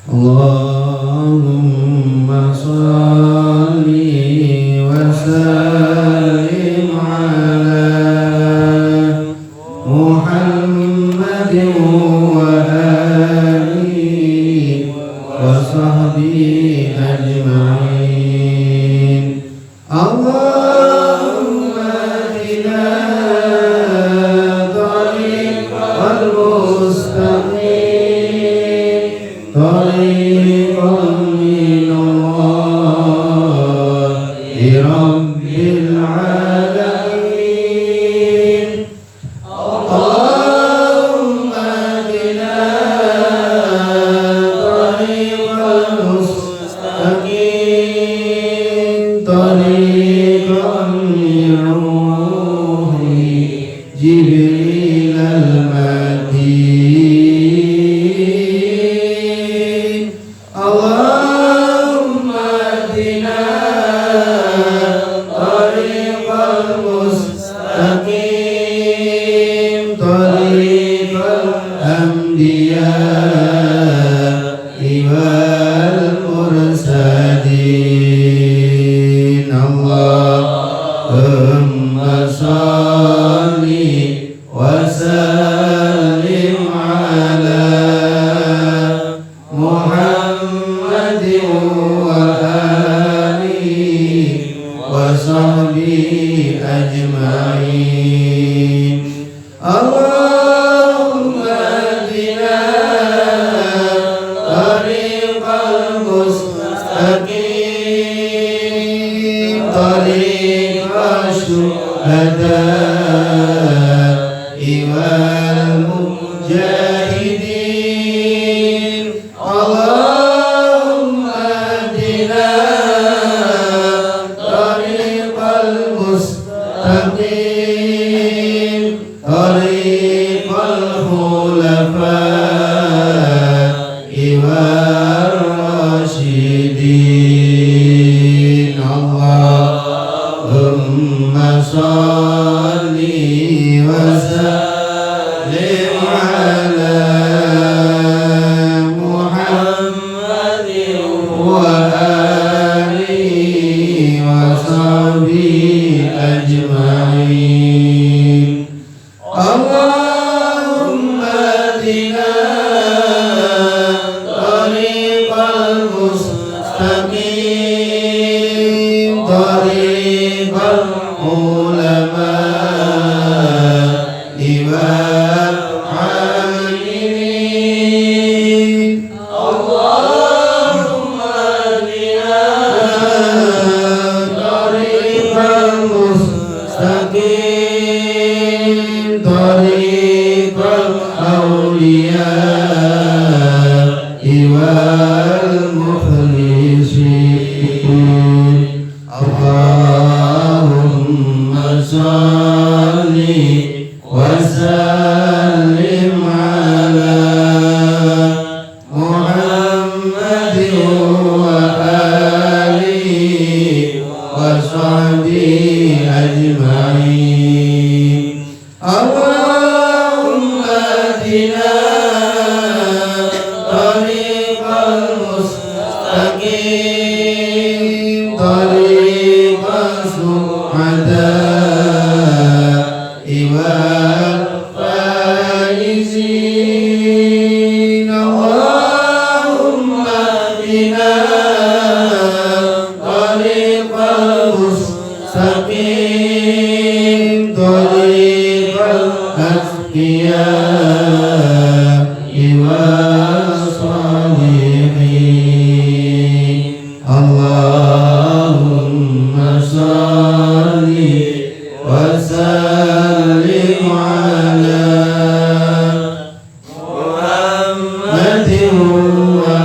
Allahumma shalli wa sallim ala Muhammadin wa alihi wa sahbihi ajma'in. Allahumma hdina tariqal mustaqim, tariqal minallahi rabbil alamin. Allahumma hdina tariqal mustaqim, tariqal minallahi Jibril al-Madin. Allahumma hdina tariqal mustaqim, tariqal anbiya'i wal mursalin. Allahumma shalli wa sallim ala Muhammadin wa alihi wa sahbihi ajma'in. Allahumma hdina tariqal mustaqim, tariqal syuhada'i wal mujahidin. Allahumma hdina tariqal mustaqim, tariqal khulafa'i war rasyidin. Allahumma shalli wa sallim ala Muhammadin wa alihi wa sahbihi ajma'in. Allahumma hdina tariqal mustaqim, tariqal ulama'i wal amilin. Allahumma hdina tariqal mustaqim, tariqal awliya'i wal mukhlisin. Allahumma shalli wa sallim ala Muhammadin wa alihi wa sahbihi ajma'in. Allahumma hdina tariqal mustaqim, tariqal su'ada'i wal faizin. Allahumma hdina tariqal mustaqim, tariqal asqiya'i was salihin. Allahumma shalli wa sallim ala Muhammadin wa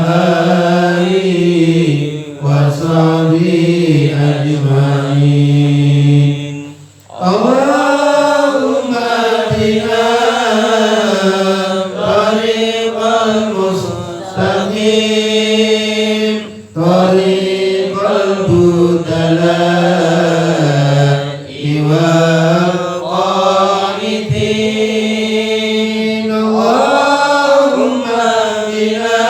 alihi wa sahbihi ajma'in. Allahumma hdina tariqal mustaqim, tariqal budala'i wal qanitin. Allahumma hdina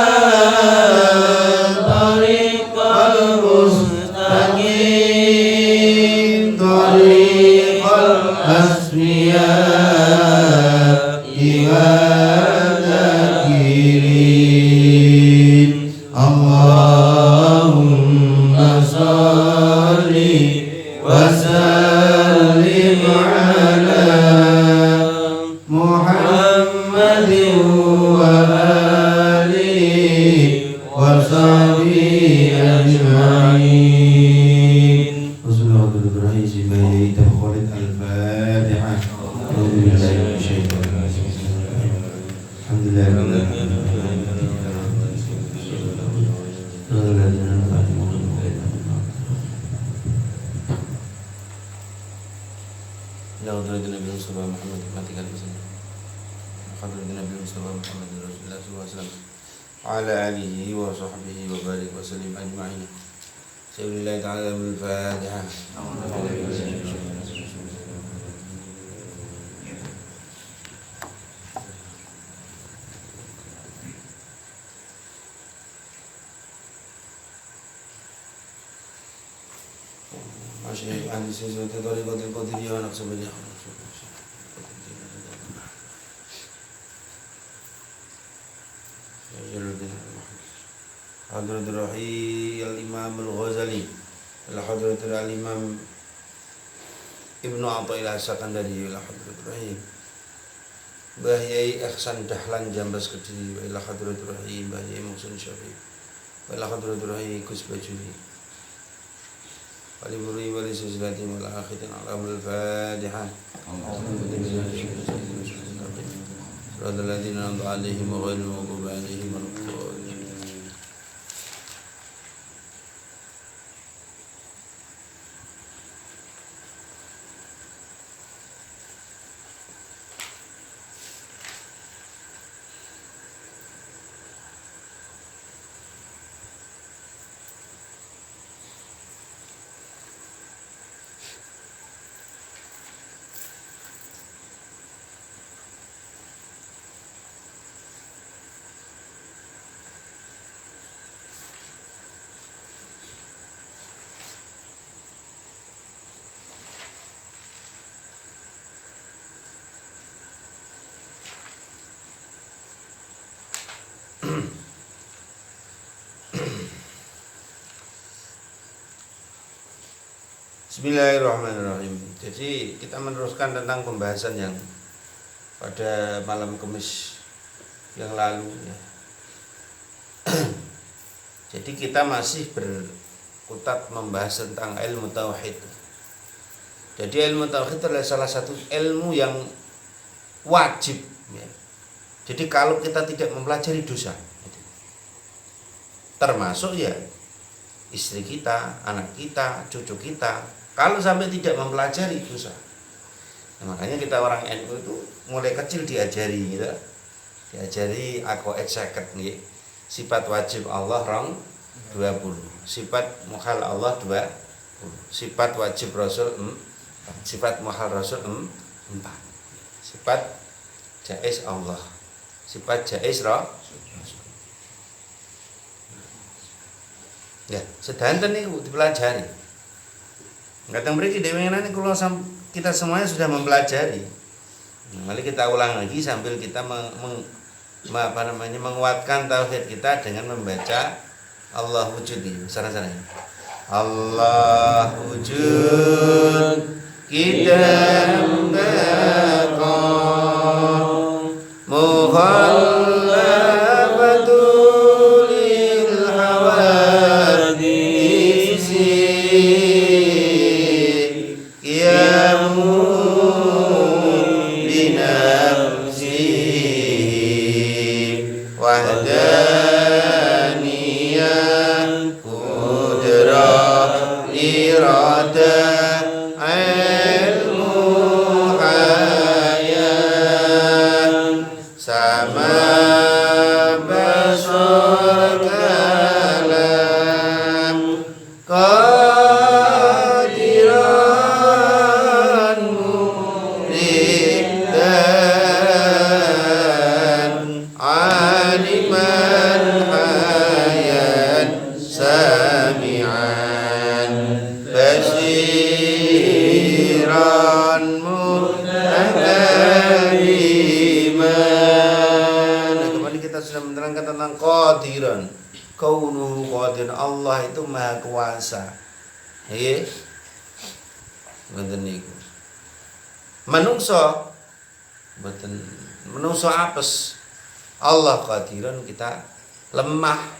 حضرة النبي المصطفى محمد رسول الله صلى الله عليه وسلم وعلى آله وصحبه وبارك وسلم أجمعين. بسم الله تعالى بالفاتحة. Masih ahli sesuatu dari qadir anak sebanyak Hadratul Rahi al-Imam al-Ghazali Hadratul al-Imam Ibnu Athaillah Sakandari Hadratul Rahi Mbah Yai Ihsan Dahlan Jambas Kediri Hadratul Rahi Mbah Yai Muhsin Syafi'i Hadratul Rahi Gus Bajuri wali buri wali sejati wal akhirin alamul Fatihah. Radal ladina an'amta 'alaihim ghairil maghdubi 'alaihim waladdallin. Bismillahirrahmanirrahim. Jadi kita meneruskan tentang pembahasan yang pada malam Kamis yang lalu ya. Jadi kita masih berkutat membahas tentang ilmu tauhid. Jadi ilmu tauhid adalah salah satu ilmu yang wajib ya. Jadi kalau kita tidak mempelajari dosa, termasuk ya istri kita, anak kita, cucu kita, kalau sampai tidak mempelajari dosa. Nah, makanya kita orang NU itu mulai kecil diajari gitu. Diajari aqaid 50 nggih. Sifat wajib Allah rong 20. Sifat muhal Allah 20. Sifat wajib Rasul 4. Sifat muhal Rasul 4. Sifat jaiz Allah. Sifat jaiz Rasul. Ya, sedanten niku dipelajari. Kadang mriki dhewe ngene kula kita semuanya sudah mempelajari. Mari kita ulang lagi sambil kita menguatkan tauhid kita dengan membaca Allah wujud ini. Sana-sana. Allah wujud kidam baqa Allah itu maha kuasa. Nggih. Ngoten niku. Manungso mboten menungso apes. Allah qadiran kita lemah.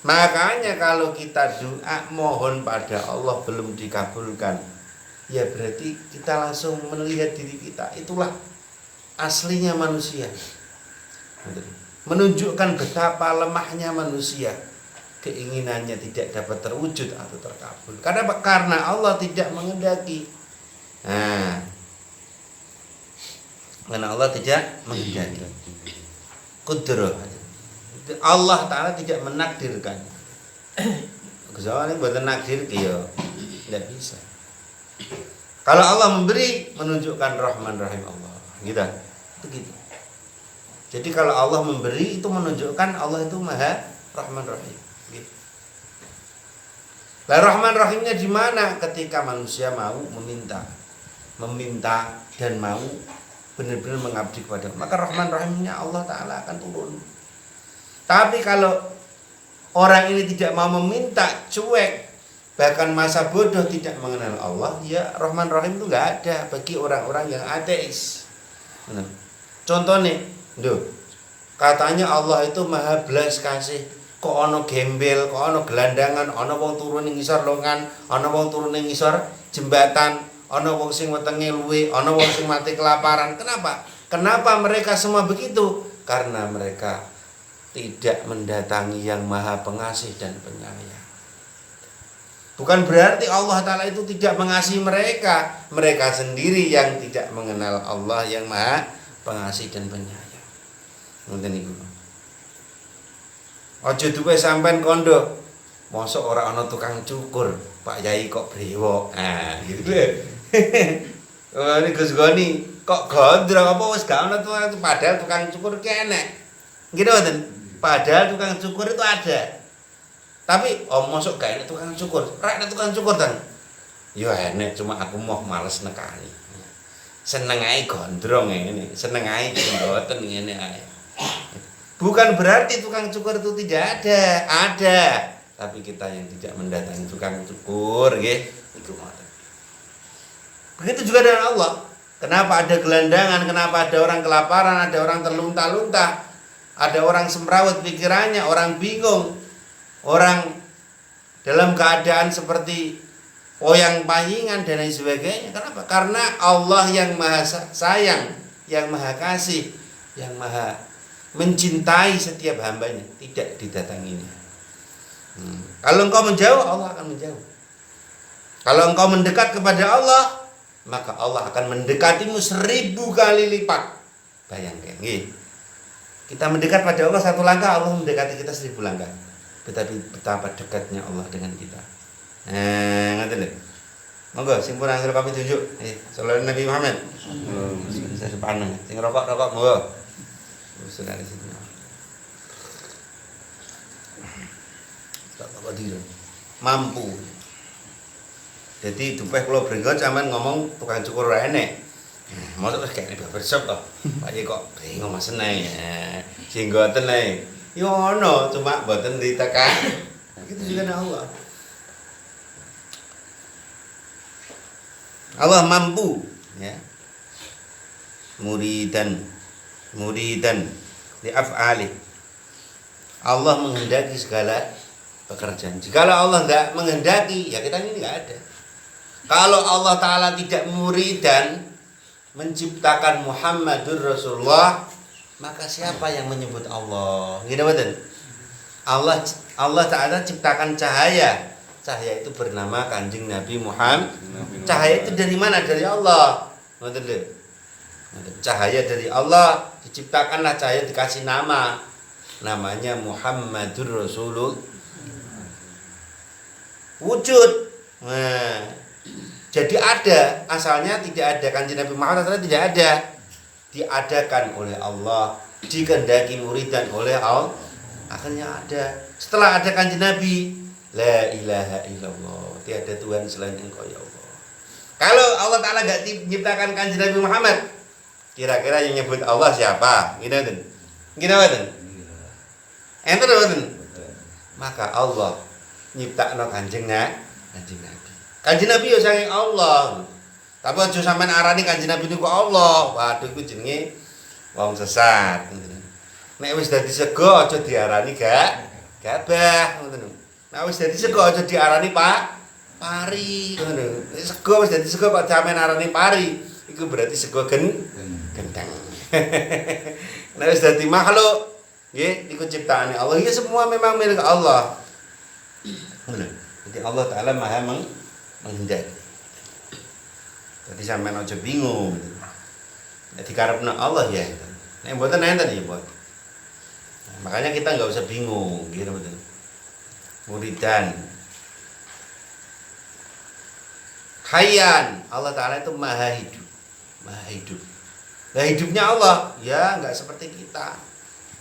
Makanya kalau kita doa mohon pada Allah belum dikabulkan, ya berarti kita langsung melihat diri kita. Itulah aslinya manusia. Menunjukkan betapa lemahnya manusia. Keinginannya tidak dapat terwujud atau terkabul. Karena Allah tidak menghendaki. Nah, Karena Allah tidak menghendaki. Kudrah. Allah Ta'ala tidak menakdirkan. Soalnya buatan nakdir ya tidak bisa. Kalau Allah memberi, menunjukkan Rahman Rahim Allah. Gitu. Itu gitu. Jadi kalau Allah memberi itu menunjukkan Allah itu Maha Rahman Rahim. Gitu. Lah Rahman Rahimnya di mana? Ketika manusia mau meminta dan mau benar-benar mengabdi kepada Allah, maka Rahman Rahimnya Allah Ta'ala akan turun. Tapi kalau orang ini tidak mau meminta, cuek, bahkan masa bodoh tidak mengenal Allah, ya Rahman Rahim itu nggak ada bagi orang-orang yang ateis. Contohnya, katanya Allah itu maha belas kasih, kok ono gembel, kok ono gelandangan, ono wong turun ning ngisor longan, ono wong turun ning ngisor jembatan, ono wong sing wetenge luwe, ono wong sing mati kelaparan. Kenapa? Kenapa mereka semua begitu? Karena mereka tidak mendatangi yang maha pengasih dan penyayang. Bukan berarti Allah Ta'ala itu tidak mengasihi mereka. Mereka sendiri yang tidak mengenal Allah yang maha pengasih dan penyayang. Ngoten niku. Aja duwe sampean kondo. Mosok ora ana tukang cukur, Pak Yai kok brewok. Ah, gitu lho. Oh, ini Gus Goni kok gondrong apa wis gak ana tukang, padahal tukang cukur ki enek. Gitu mboten? Padahal tukang cukur itu ada. Tapi mosok gak enek tukang cukur. Ra enek tukang cukur tan. Ya enek, cuma aku mau males nekani. Seneng ae gondrong ngene, seneng ae mboten ngene ae. Bukan berarti tukang cukur itu tidak ada. Tapi kita yang tidak mendatangi tukang cukur nggih, iku ngoten. Begitu juga dengan Allah. Kenapa ada gelandangan, kenapa ada orang kelaparan, ada orang terlunta-lunta, ada orang semrawut pikirannya, orang bingung, orang dalam keadaan seperti oyang payingan dan lain sebagainya. Kenapa? Karena Allah yang maha sayang, yang maha kasih, yang maha mencintai setiap hambanya, tidak didatanginya. Kalau engkau menjauh, Allah akan menjauh. Kalau engkau mendekat kepada Allah, maka Allah akan mendekatimu 1000 kali lipat. Bayangkan, kita mendekat pada Allah 1 langkah, Allah mendekati kita 1000 langkah. Tetapi betapa dekatnya Allah dengan kita. Ngerti lho. Monggo sing pun angel kami tunjuk. Sallallahu Nabi Muhammad. Saya sepaneng. Sing rokok-rokok monggo. Sudah di sini. Tak diri. Mampu. Jadi dupeh kula brenggot sampean ngomong tukang cukur ra enek. Mosok wis kene barbershop to. Pak Ye kok bingung Mas seneng. Sing ngoten ae. Ya ono, cuma mboten ditekan. Gitu juga dengan Allah. Allah mampu, ya. Muridan li af'ali. Allah menghendaki segala pekerjaan. Jikalau Allah enggak menghendaki, ya kita ini enggak ada. Kalau Allah Ta'ala tidak muridan menciptakan Muhammadur Rasulullah, maka siapa yang menyebut Allah? Gitu betul. Allah Ta'ala ciptakan cahaya. Cahaya itu bernama Kanjeng Nabi Muhammad. Cahaya itu dari mana? Dari Allah. Betul. Cahaya dari Allah, diciptakanlah cahaya, dikasih nama. Namanya Muhammadur Rasulullah. Wujud. Nah, jadi ada, asalnya tidak ada. Kanjeng Nabi Muhammad asalnya tidak ada. Diadakan oleh Allah, dikehendaki muridan oleh Allah, akhirnya ada. Setelah ada Kanjeng Nabi, la ilaha illallah, tiada Tuhan selain Engkau ya Allah. Kalau Allah Ta'ala gak menciptakan Kanjeng Nabi Muhammad, kira-kira yang nyebut Allah siapa? Gini betul. Ente betul. Maka Allah nyiptakno Kanjeng Nabi. Kanjeng Nabi ya saking Allah. Tapi aja sampean arani Kanjeng Nabi niku Allah. Waduh iku jenenge wong sesat. Nek wis dadi sego aja diarani gabah ngoten. Nek wis dadi sego aja diarani pari ngono. Sego wis dadi sego kok sampean arani pari, iku berarti sego gendang. Nek wis dadi makhluk, nggih iku ciptaane Allah. Ya semua memang milik Allah. Jadi Allah Ta'ala maha menghendaki. Jadi sampean aja bingung. Nek dikarepno Allah ya enten. Nek mboten enten ya mboten. Makanya kita nggak usah bingung, gitu betul. Muridan, Hayyan, Allah Ta'ala itu maha hidup, maha hidup. Nah hidupnya Allah, ya nggak seperti kita.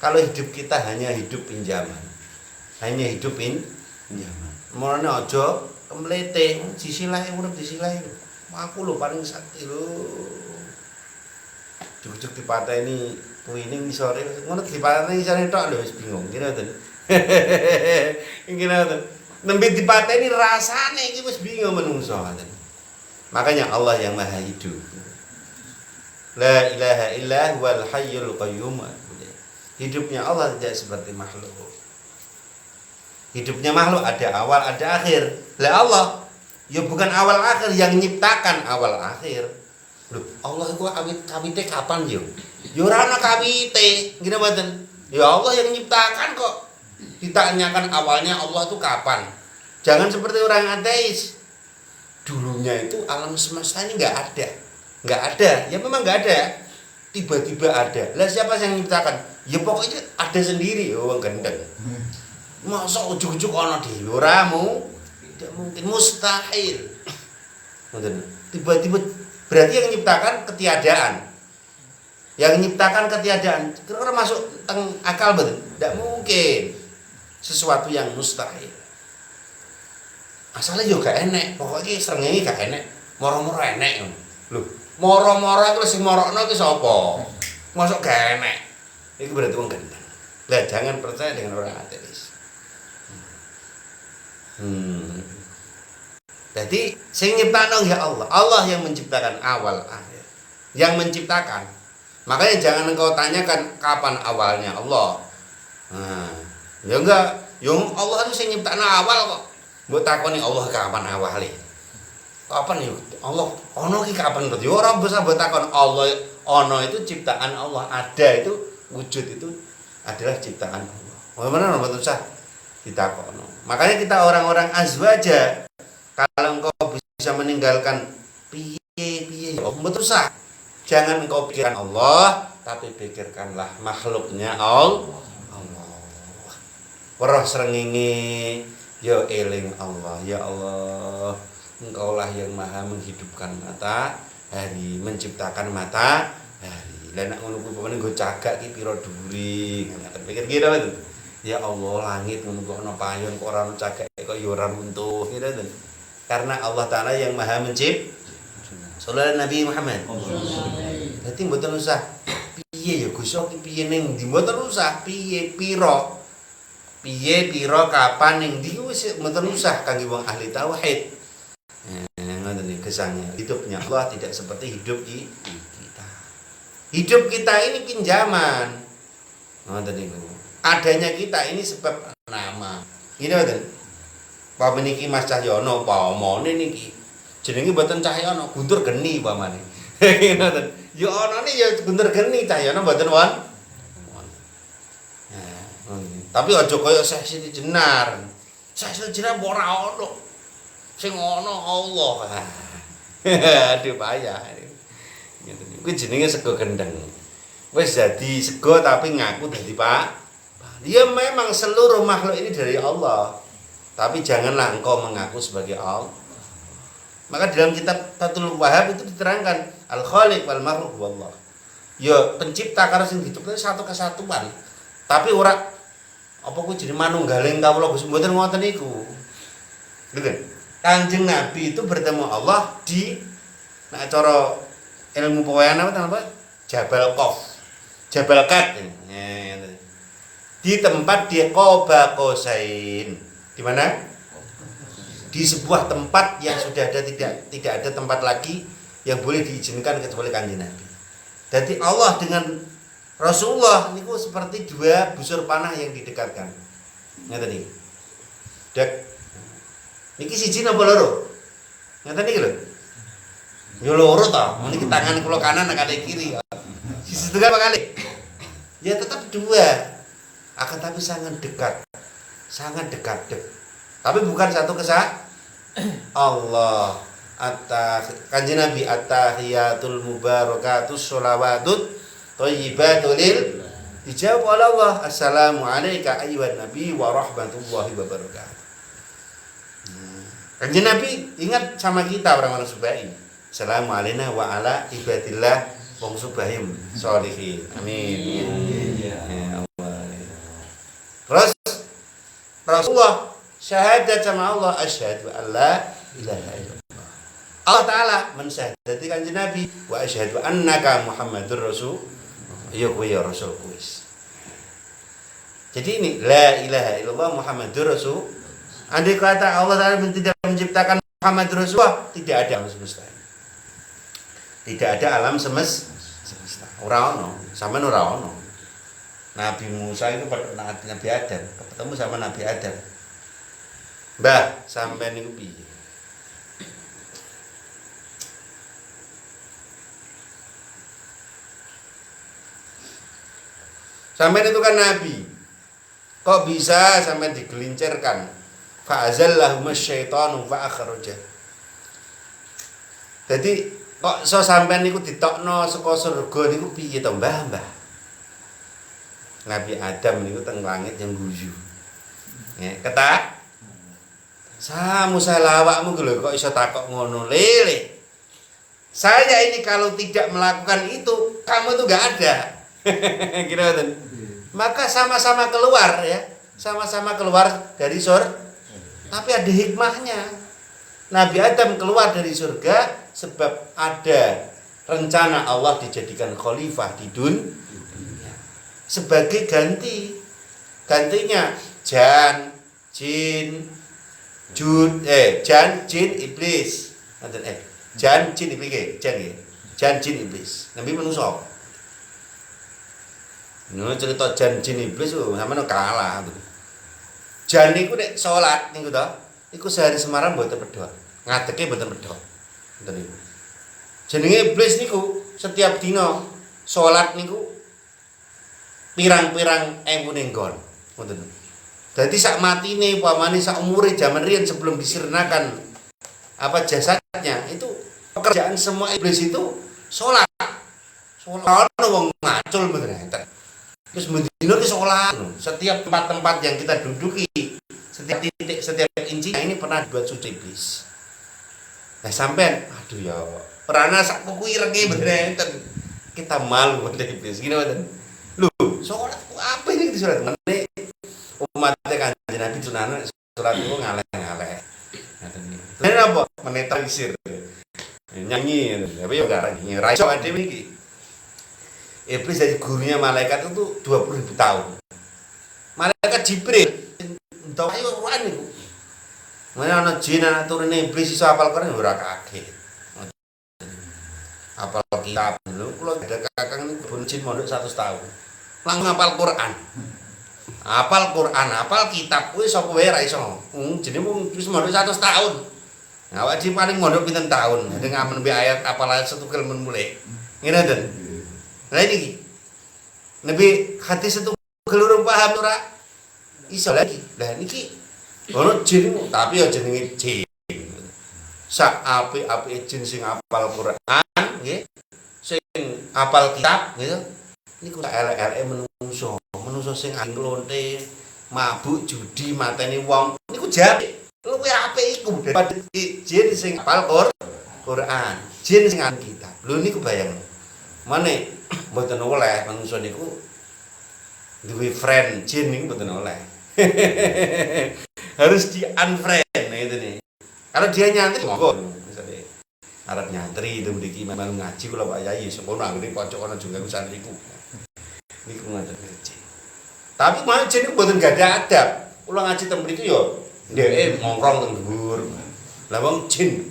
Kalau hidup kita hanya hidup pinjaman, hanya hidup pinjaman. Mulanya ojo kemlete, disilahi urip disilahi. Aku lho paling sakti lho. Juk-juk dipateni kuwining sore ngono dipateni sore tok lho wis bingung kira ngoten. Kira ngoten. Nembe dipateni rasane iki wis bingung menungso ngoten. Makanya Allah yang maha hidup. La ilaha illa huwal hayyul qayyum. Hidupnya Allah tidak seperti makhluk. Hidupnya makhluk ada awal ada akhir. Lah Allah ya bukan awal akhir, yang nyiptakan awal akhir. Loh, Allah itu kawite kapan yo? Ya ora ana kawite, ngene mboten. Ya Allah yang nyiptakan kok. Ditanyakan awalnya Allah itu kapan? Jangan seperti orang ateis. Dulunya itu alam semesta ini enggak ada. Enggak ada. Ya memang enggak ada. Tiba-tiba ada. Lah siapa yang nyiptakan? Ya pokoknya ada sendiri. Oh wong gendeng. Masa ujug-ujug ana dhewe ora tidak mungkin, mustahil. Tiba-tiba berarti yang menciptakan ketiadaan. Yang menciptakan ketiadaan kira-kira masuk teng akal betul? Tidak mungkin. Sesuatu yang mustahil. Asalnya juga gak enek. Pokoknya srengenge gak enek. Moro-moro enek. Loh, moro-moro iku sing morokno iki sapa? Masuk gak enek. Itu berarti wong gendeng. Lah jangan percaya dengan orang ateis. Jadi sing nyiptakno ya Allah. Allah yang menciptakan awal akhir. Yang menciptakan. Makanya jangan engkau tanyakan kapan awalnya Allah. Nah, ya enggak, yang Allah itu sing nyiptakno awal kok. Mbok takoni Allah kapan awalnya? Kapan ya Allah ono ki kapan berarti ora bisa mbok takon Allah ono itu ciptaan Allah, ada itu wujud itu adalah ciptaan Allah. Benar betul sah ditakono. Makanya kita orang-orang azwaja kalau engkau bisa meninggalkan piye betul sah. Jangan engkau pikirkan Allah, tapi pikirkanlah makhluknya Allah. Weruh srengenge ya eling Allah. Ya Allah, Engkaulah yang maha menghidupkan matahari, menciptakan matahari. Lah nek ngono kuwi pamane nggo cagak ki pira dhuwure. Ngoten pikir kira itu. Ya Allah, langit ngono kok ana payon kok ora ono cagak kok ya ora runtuh gitu. Karena Allah Ta'ala yang maha menciptakan. Sallallahu Nabi Muhammad. Dadi mboten usah piye ya Gus iki piye ning ndi mboten usah piye pira kapan ning ndi wis mboten usah kangge wong ahli tauhid. Ngoten iki kesannya. Hidupnya Allah tidak seperti hidup kita. Hidup kita ini pinjaman. Ngoten niku. Adanya kita ini sebab nama. Ngene mboten. Pak meniki Mas Cahyono pamane niki jenenge mboten Cahyono, Guntur Geni pamane. Ngoten. Ya anane ya Guntur Geni, Cahyono mboten won. Tapi aja kaya Syekh Siti Jenar. Syekh Siti Jenar ora ono. Sing ono Allah. Aduh payah. Ngeten niku. Kuwi jenenge sego gendeng. Wis dadi sego tapi ngaku dadi Pak. Dia memang seluruh makhluk ini dari Allah. Tapi janganlah engkau mengaku sebagai Allah. Maka dalam kitab Fathul Wahhab itu diterangkan Al-Khaliq wal Makhluq wallah. Ya pencipta karo sing dicipta satu kesatuan. Tapi ora apa kuwi jenenge manunggaling kawula Gusti mboten ngoten niku. Gitu. Kanjeng Nabi itu bertemu Allah di nek cara ilmu pewayangan apa? Jabal Qaf. Jabal Qaf. Di tempat di Qaba Qausain. Di mana? Di sebuah tempat yang sudah ada tidak ada tempat lagi yang boleh diizinkan kecuali Kanjeng Nabi. Jadi Allah dengan Rasulullah niku seperti dua busur panah yang didekatkan. Ngeten iki. Dek. Niki siji napa loro? Ngeten iki lho. Ya loro ta. Niki tangan kula kanan kali kiri. Sisi tengah apa kali? Ya tetap dua. Akan tapi sangat dekat. Sangat dekat. Tapi bukan satu Allah Kanjeng Nabi at-tahiyatul mubarakatus sholawatut thayyibatul lil dijawab oleh Allah, assalamu alayka ayyuhan nabi wa rahmatullahi wa barakatuh. Kanjeng Nabi ingat sama kita orang-orang Subai. Assalamu alayna wa ala ibadillah wong subahim sholihin. Amin. Ya Allah. Terus Rasulullah syahadat sama Allah, asyhadu an la ilaha illallah. Allah Ta'ala mensyahadati kanjeng Nabi, wa asyhadu annaka Muhammadur Rasul. Ya kuwi ya Rasul kuis. Jadi ini la ilaha illallah Muhammadur Rasul. Andai kata Allah Ta'ala tidak menciptakan Muhammad Rasulullah, tidak ada alam semesta. Tidak ada alam semesta. Ora ono, sampean ora ono. Nabi Musa itu Nabi Adam, ketemu sama Nabi Adam. Mbah, sampean niku piye? Sampean itu kan nabi. Kok bisa sampean digelincirkan? Fa azallahum asyaitanu fa akhraja. Jadi kok iso sampean niku ditokno saka surga niku piye to, Mbah? Nabi Adam niku teng langit yang guyu. Nggih, ketak. Samu salah awakmu lho kok iso takok ngono, lele. Saya ini kalau tidak melakukan itu, kamu tuh enggak ada. Kira-kira. Maka sama-sama keluar ya, sama-sama keluar dari surga. Tapi ada hikmahnya. Nabi Adam keluar dari surga sebab ada rencana Allah dijadikan khalifah di dunia. Sebagai gantinya jan, jin, iblis. Jan, jin, iblis, jan, jin, iblis. Nabi manusia. Ini cerita jan jin iblis sampeyan kalah. Jan niku nek salat niku to, iku sehari semalam mboten pedhot. Ngadeke mboten pedhot. Ngoten niku. Jenenge iblis niku setiap dina salat niku pirang-pirang ewu nenggon. Ngoten. Dadi sak matine upamane sak umure jaman riyen sebelum disirnakan jasadnya itu pekerjaan semua iblis itu salat. Salat wong ngacul mboten enten. Terus mendino ki sholat. Setiap tempat-tempat yang kita duduki, setiap titik, setiap inci ini pernah dibuat suci iblis. Nah sampean, aduh ya, perana sak kuku irenge bener enten. Kita malu pada iblis. Gini mboten. Lho, sholat apa ini sholat? Mene umat Kanjeng Nabi sunahane sholat itu ngaleh-ngaleh. Ngaten niku. Ini apa? Menetralisir. Nyanyi, tapi yo gak ra iso dhewe iki. Iblis dari gurunya malaikat itu 20.000 tahun. Malaikat Jibril entuk ayo Quran niku. Mana ana jin ana turune iblis iso hafal Quran ora kaget. Hafal kitab lho kula ada kakang niku pun jin mondok 100 tahun. Langsung hafal Quran. Hafal Quran, hafal kitab kuwi sapa wae ra iso. Jenenge wong wis mondok 100 tahun. Nah, awak dhewe paling mondok pinten tahun, dengan ngamen ayat apal ayat setunggal men mulai. Ngene ten. Nah ini Nabi hadis itu gelurung paham ora iso lagi. Lah niki ono jin tapi ya jenenge jin. Sak apik-apike jin sing hafal Quran nggih. Sing hafal kitab gitu. Niku sak elek-eleke menungso sing anglonte, mabuk, judi, mateni wong. Niku jare luwih apik iku daripada jin sing hafal Quran, jin sing hafal kitab. Lho niku bayang. Mane mboten oleh manungsa niku duwe friend jin niku mboten oleh. Harus di unfriend itu nih. Kalau dia nyantri monggo misalnya arep nyantri itu mriki memang ngaji kula Pak Yai semono anggere pojok ana juga santriku. Niku ngaten jin. Tapi malah jin niku mboten gadah adab. Kula ngaji teng mriki yo ndeke nongkrong teng dhuwur. Lah wong jin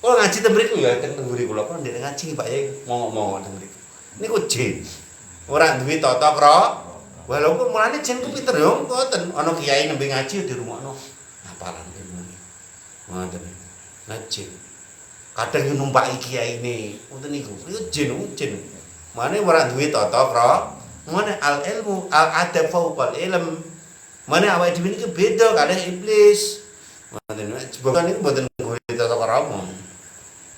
kula ngaji teng mriku ya teng ngguri kula kok ndek ngaji Pak Yai ngomong-ngomong teng mriku. Niku jin. Ora duwe tata krama. Walaupun mulane jin ku pinter yo ngoten. Ana kiai nembe ngaji dirungokno hafalan ilmu. Ngoten. Nah jin. Kadang numpaki kiyaine. Ngoten niku. Iku jin. Mane ora duwe tata krama. Mane al ilmu al adab fauqal ilm. Mane awake dhewe niki beda kalih iblis. Ngoten. Bukan niku mboten duwe tata krama.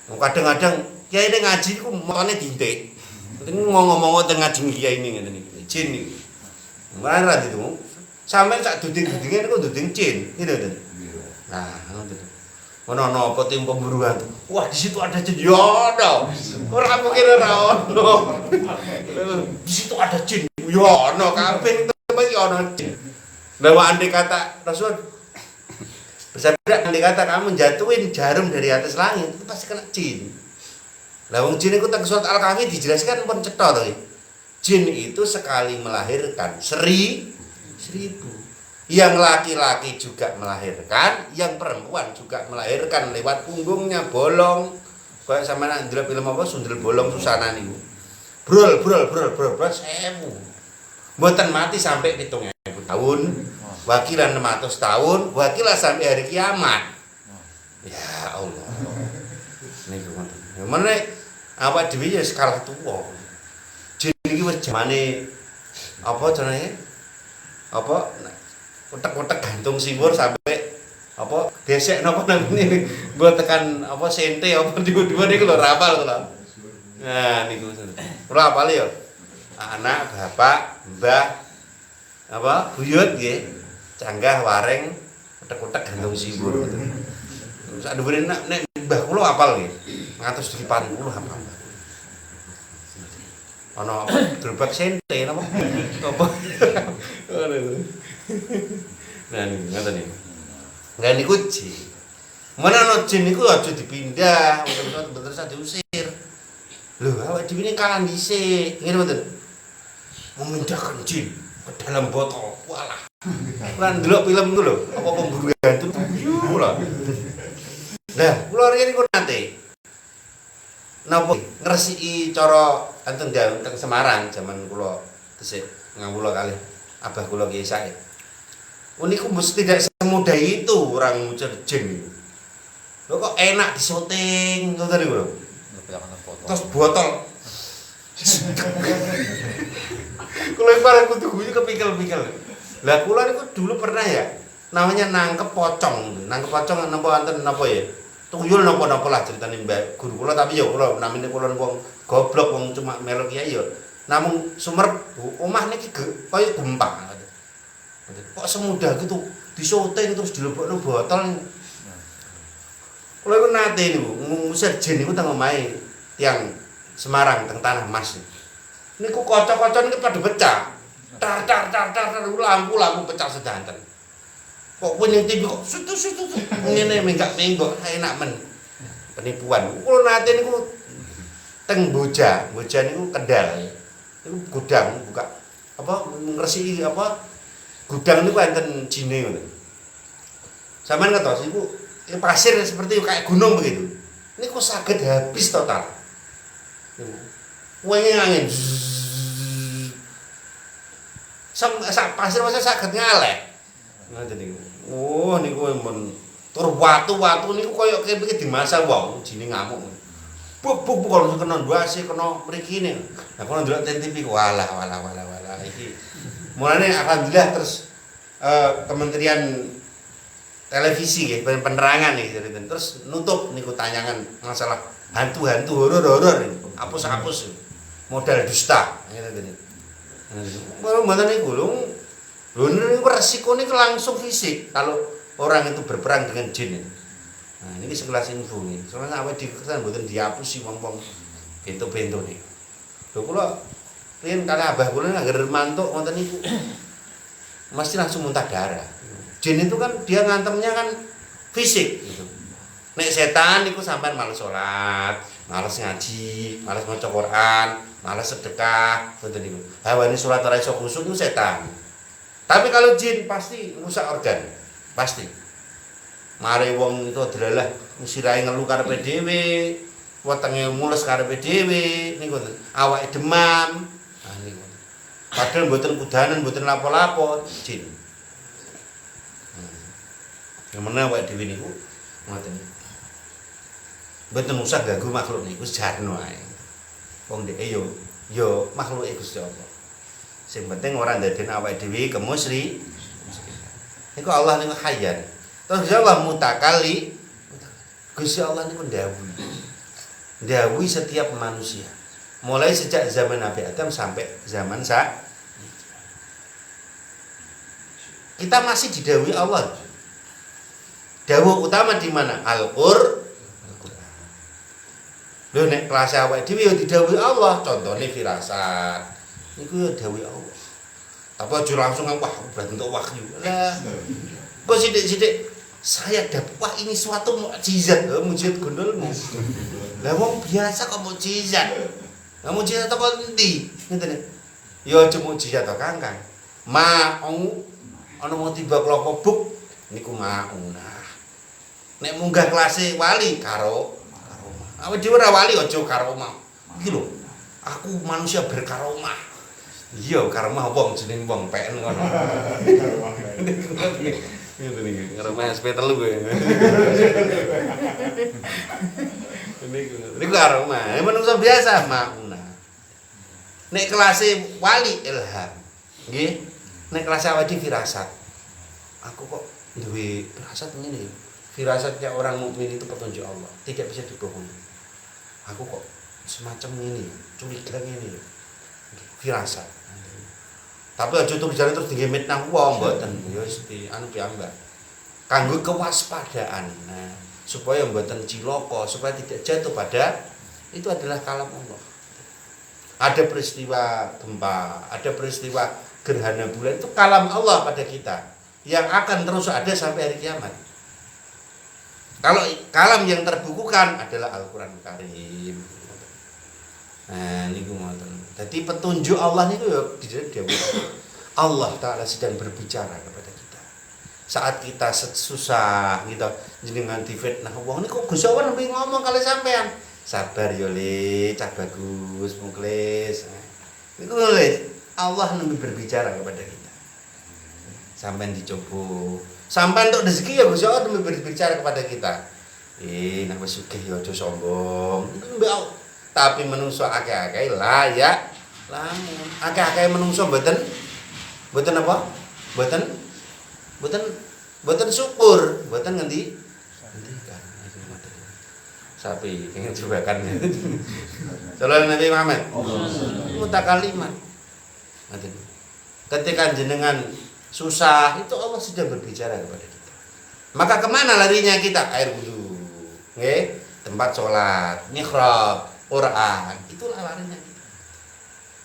Kadang-kadang kiai ini ngaji ku motone dintik. Ngomong-ngomong teng ngaji kiai ini ngene iki. Jin iki. Mulane ra ditu. Sampeyan sak duding-dudinge niku duding jin, gitu to. Nah, ngono to. Ono apa tim pemburuan. Wah, di situ ada jin. Ya ono. Ora mungkin ora ono. Di situ ada jin. Ya ono kabeh iki ono jin. Lah andai kata Rasul bersabda, andai kata kamu jatuhin jarum dari atas langit, itu pasti kena jin. Lah wong jin iku teng surat Al-Kahfi dijelaskan pun cetha to. Jin itu sekali melahirkan 1000. Yang laki-laki juga melahirkan, yang perempuan juga melahirkan lewat punggungnya bolong. Kayak sampeyan ndelok film apa Sundel Bolong Susana niku. Brol 1000. Mboten mati sampai 7.000 tahun. Wakilan 600 tahun, wakilah sampai hari kiamat. Ya Allah. Niku ngoten. Meneh awak dhewe ya kalah tuwa. Jin iki wis jamane apa jenenge? Apa utek-utek gantung simbur sampai apa desek napa namine buat tekan apa sente apa diwa-diwa niku lho rapal kula. Nah niku. Kula apal ya. Anak, bapak, mbah apa buyut nggih. Canggah wareng utek-utek gantung simbur ngoten. Sak dhuwure nek mbah kula apal nggih. Ngantos 40 hafal. Ana apa gerobak sente napa? Apa? Nah niku ngoten niku. Lah niku jin. Menawa jin niku aja dipindah, bener-bener sak diusir. Lho, awak dhewe ini kalah dhisik. Ngene mboten. Memindahkan jin ke dalam botol. Walah. Lan ndelok film iku lho, apa pemburu hantu. Lho. Lah, kula riyen niku nate napa ngresiki cara enten teng Semarang zaman kula tesih ngawula kalih abah kula Kiai Said. Uniku mesti tidak semudah itu orang ngucur jin. Lho kok enak disoting ngoten niku lho. Terus botol. Kula bareng kudu guyu kepikir-pikir. Lah kula niku dulu pernah ya namanya nangkep pocong. Nangkep pocong napa enten napa ya? Tuyul napa-napa lah ceritane mbak guru kula tapi ya kula namine kula wong goblok wong cuma melu kiai ya. Namung sumerep omah niki kaya gempa. Kok semudah gitu disoting terus dilebokno botol. Kula iku nate niku ngusir jin niku teng omahe tiyang Semarang teng Tanah Mas. Niku kaca-kaca niku padha pecah. Tar lampu pecah sedanten. Kok punya TV kok sutu ngene menggak-menggok enak men. Penipuan. Kula nate niku teng Boja niku Kendal. Niku gudang buka apa ngresiki apa gudang niku enten jine ngoten. Sampeyan ngertos iku pasir seperti kayak gunung begitu. Niku saged habis total. Niku. Wenge angin. Sak pasir masa saged ngalek. Ngoten niku. Oh niku men tur watu-watu niku kaya kepike dimasak wong jine ngamuk. Buk kalau kena ndase kena mriki ne. Lah kono ndelok TV walah iki. Mulane alhamdulillah terus Kementerian Televisi nggih penerangan nih terus nutup niku tayangan masalah hantu-hantu horor-horor hapus-hapus modal dusta ngene. Baru mboten niku lho. Lho niku resiko niku langsung fisik kalau orang itu berperang dengan jin. Nah, ini sekelas info nih. Soalnya awake dikesan mboten dihapusi wong-wong bento-bento niku. Lho kula riyen kali abah kula ngger mantuk ngoten niku. Mesti langsung muntah darah. Jin itu kan dia ngantemnya kan fisik gitu. Nek setan niku sampean males salat, males ngaji, males maca Quran, males sedekah, ngoten niku. Hawane salat ora iso khusyuk niku setan. Tapi kalau jin pasti rusak organ, pasti. Mare wong itu delalah sirahe ngelu karepe dhewe, wetenge mules karepe dhewe, niku awake demam. Nah niku. Padahal mboten kudanan, mboten lapo-lapo, jin. Yang meneh awake dhewe niku ngoten niku. Mboten usah ganggu makhluk niku jarno ae. Wong dhek yo makhluke Gusti Allah. Sing penting ora ndadekne awake dhewe kemusri. Niku Allah niku hayyan. Terus Gusti Allah mutakali. Gusti Allah niku ndhawuhi. Dawuhi setiap manusia. Mulai sejak zaman Nabi Adam sampai zaman saat kita masih didhawuhi Allah. Dawuh utama di mana? Al-Qur'an. Lho nek kelas awake dhewe ya didhawuhi Allah, contone firasat. Niku ya dawuhi Allah. Tapi aja langsung wah berarti untuk wahyu. Lah, kok sithik-sithik saya dapat wah ini suatu mukjizat, mukjizat gondolmu. Lah wong biasa kok mukjizat. Lah mukjizat kok endi? Ngene. Ya aja mukjizat to, Kang. Mau ana mau tiba klopo buk niku mau. Nah. Nek munggah kelas wali karo awake dhewe ora wali aja karomah. Iki lho. Aku manusia berkaromah. Iya, karomah wong jeneng wong PN ngono. Karomah. Ngene iki, karomah SP3 kowe. Niku karomah. Manusia biasa mauna. Nek kelas wali ilham. Nggih. Nek kelas awake firasat. Aku kok duwe firasat ngene. Firasatnya orang mukmin itu petunjuk Allah, tidak bisa dibohongi. Aku kok semacam ini, curiga ini. Firasat. Tapi aja tulisane terus digemet nang wong mboten. Ya wis anu piyambak. Kanggo kewaspadaan. Nah, supaya mboten cilaka, supaya tidak jatuh pada itu adalah kalam Allah. Ada peristiwa gempa, ada peristiwa gerhana bulan itu kalam Allah pada kita yang akan terus ada sampai hari kiamat. Kalau kalam yang terbukukan adalah Al-Qur'an Karim. Nah, niku ngoten. Jadi petunjuk Allah niku ya dia Allah Ta'ala sedang berbicara kepada kita. Saat kita susah gitu, jenengan difitnah wong niku Gusti Allah nembe ngomong kali sampean. Sabar yo Le, cah bagus, muklis. Niku le Allah nembe berbicara kepada kita. Sampean dicoba. Sampai untuk rezeki ya Gusti Allah berbicara kepada kita. Nek wis sugih ya aja sombong. Tapi menungso akeh-akeh layak lamun. Akeh-akeh menungso mboten apa? Mboten syukur, mboten ngendikan. Sapi pengen cobakan. Sallallahu Nabi Muhammad. Mutakalimat. Ketika jenengan susah itu Allah sudah berbicara kepada kita. Maka kemana larinya kita? Air wudu, tempat sholat, mihrab, Quran. Itulah larinya kita.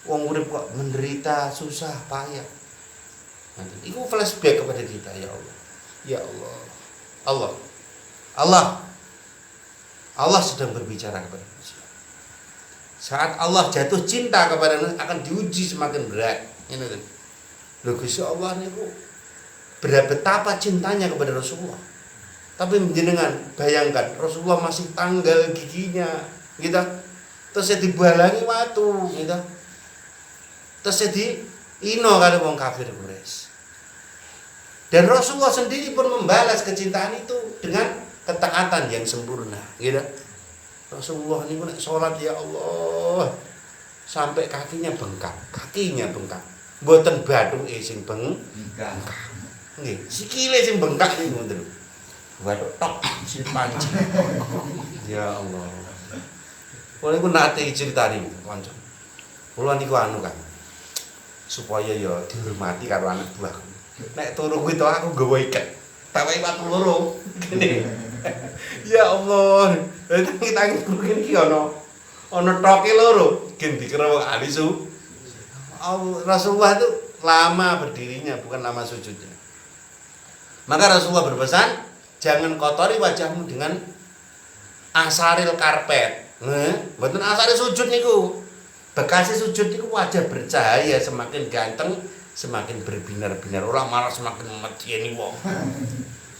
Wong urip kok menderita, susah, payah. Nanti itu flashback kepada kita, ya Allah. Ya Allah. Allah sedang berbicara kepada manusia. Saat Allah jatuh cinta kepada manusia akan diuji semakin berat. Ini kan. Loh Gusti Allah niku betapa cintanya kepada Rasulullah. Tapi jenengan bayangkan Rasulullah masih tanggal giginya, gitu. Terus dibalangi watu, gitu. Terus diino kali wong kafir Quraisy. Dan Rasulullah sendiri pun membalas kecintaan itu dengan ketaatan yang sempurna, gitu. Rasulullah niku nek salat ya Allah sampai kakinya bengkak. Mboten bathuke sing bengkak. Nggih, sikile sing bengkak niku ngoten lho. Bathuk tok sing panci. Ya Allah. Kula niku nate critani kanca. Kula niku anu kan. Supaya ya dihormati karo anak buahku. Nek turu kuwi to aku nggawa iket. Tak wae watu loro. Ngene. Ya Allah. Dadi tangi kene iki ana toke loro. Gen dikira wong alisu. Rasulullah itu lama berdirinya, bukan lama sujudnya. Maka Rasulullah berpesan, jangan kotori wajahmu dengan asaril karpet. Mboten asaril sujud niku. Bekasnya sujud niku wajah bercahaya, semakin ganteng, semakin berbinar-binar. Orang malah semakin medeni wong.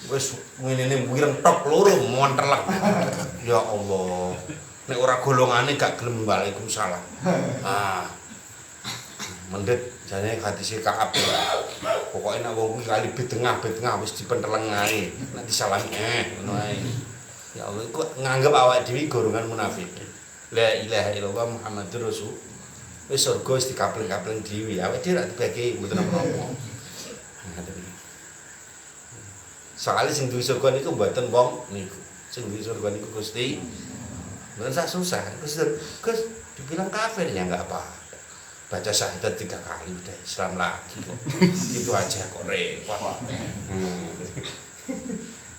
Wis ngene wireng tok loro montelek. Ya Allah. Nek ora golongane gak gelem Waalaikumsalam. Mendhet jane hadise Ka'ab. Pokoke nek wong kuwi kali betengah wis dipenteleng ae. Nek disalami ngono ae. Ya Allah iku nganggep awake dhewe golongan munafik. La ilaha illallah Muhammadur Rasul. Wis surga wis dikapleng-kapleng dhewe. Awake dhewe ra dibagi mboten apa-apa. Soale sing duwe surga niku mboten wong niku. Sing duwe surga niku Gusti Masa susah. Gus dibilang kafir ya enggak apa. Baca syahadat 3 kali udah Islam lagi kok. Itu aja kok repot.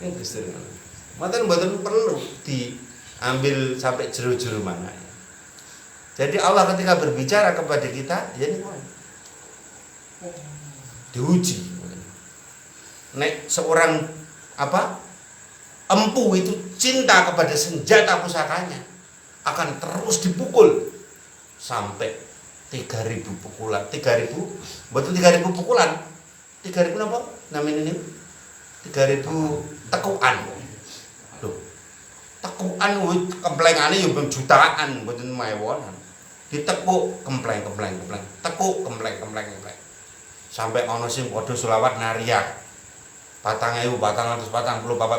Ini Gus Dur. Mboten perlu diambil sampai jero-jero mana. Jadi Allah ketika berbicara kepada kita, ya ini diuji. Nek seorang empu itu cinta kepada senjata pusakanya, akan terus dipukul sampai 3.000 pukulan. 3.000, betul 3.000 pukulan. 3.000 apa? Namanya ini 3.000 tekukan. Loh. Tekukan kemplengane ya jutaan, mboten mawon. Ditekuk kempleng. Tekuk kempleng. Sampai ana sing padha selawat nariak. 4.440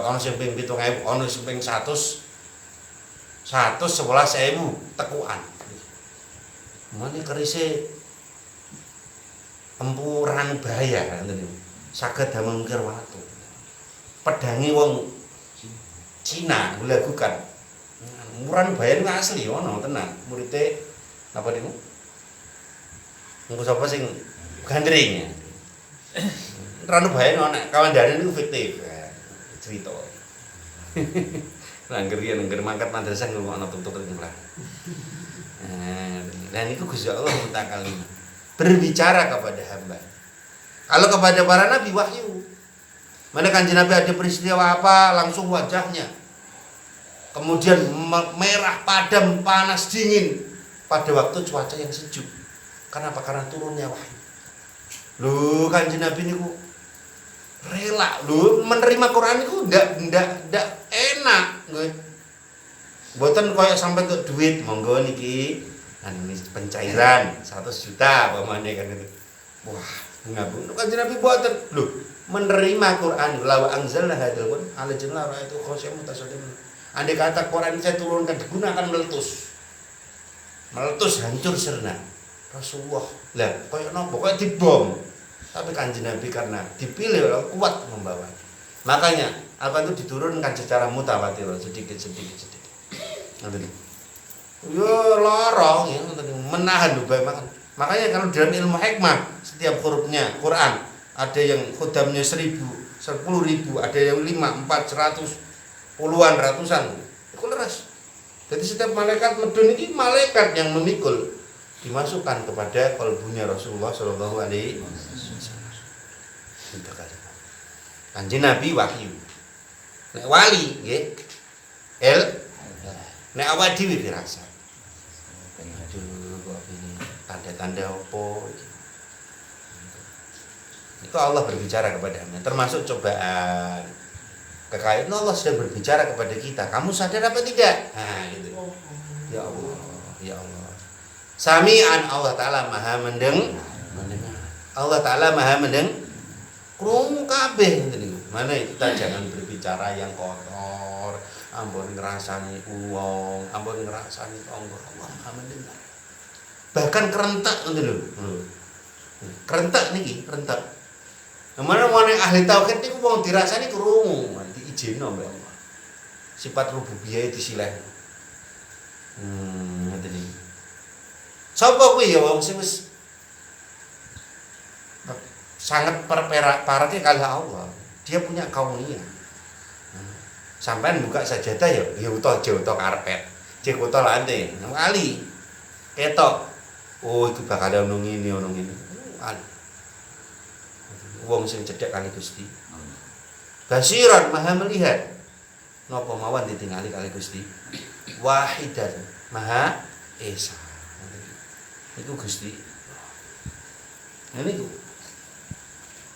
ana sing ping 7.000, ana sing ping 111.000 tekukan. Mane kerise empuran bahaya ngoten niku. Saged damel mungkir watu. Pedangi wong Cina dilakukan. Empuran bahaya niku asli ono tenan. Murite apa niku? Niku sapa sing gandring. Ranu bahaya nek kawandane niku fiktif. Cerita. Nangger mangkat madrasah ngono tutur niku lah. Dan itu Gusti Allah mutakal berbicara kepada hamba. Kalau kepada para nabi wahyu. Mana Kanjeng Nabi ada peristiwa apa langsung wajahnya. Kemudian merah padam, panas dingin pada waktu cuaca yang sejuk. Kenapa? Karena turunnya wahyu. Lho Kanjeng Nabi niku rela lho menerima Quran itu ndak enak nggih. Mboten koyo sampai untuk duit monggo niki ini pencairan 100 juta pamane kan itu. Wah, ngabung Kanjeng Nabi mboten. Lho, menerima Quran lawa anzalna hadzal Qur'an ala jannah itu khosyam mutasaddim. Andai kata Quran saya turunkan digunakan meletus. Meletus hancur sirna. Rasulullah. Lah, koyo nopo koyo dibom. Tapi Kanjeng Nabi karena dipilih kuat membawa. Makanya apa itu diturunkan secara mutawatir sedikit. Ngoten. Yo lorong ya menahan lho makan. Makanya kalau dalam ilmu hikmah setiap hurufnya Quran ada yang khodamnya 1.000, 10.000, ada yang 5, 4, 100, puluhan, ratusan. Itu leres. Jadi setiap malaikat medun ini malaikat yang memikul dimasukkan kepada kalbunya Rasulullah sallallahu alaihi wasallam. Itu kali. Kanjeng Nabi wahyu. Nek wali nggih. Nek awak dhewe firasat. Aduh, kok ini tanda-tanda opo iki. Itu Allah berbicara kepada kami, termasuk cobaan. Kekayaan Allah sedang berbicara kepada kita. Kamu sadar apa tidak? Nah, gitu. Ya Allah. Sami'an Allah Ta'ala Maha mendengar. Allah Ta'ala Maha mendengar. Krungu kabeh ngoten niku. Mana kita jangan berbicara yang kotor. Ampun ngrasani wong, ampun ngrasani tangga. Allah Maha mendengar. Bahkan kerentak ngoten lho. Kerentak niki, kerentak. Mana ahli tauhid niku wong dirasani krungu, diizinno mbak Allah. Sifat rububiyah disileh. Ngoten iki. Sapa kuwi ya wong sing wis sangat parake kali Allah. Dia punya kauniyah. Sampean buka sajadah ya uta karpet. Cek uta lantai, kali. Ketok. Oh, itu bakal ono ngene. Wong sing cedhek kali Gusti. Basiran Maha melihat. Napa mawon ditingali kali Gusti. Wahidan Maha Esa. Itu Gusti. Ini ku.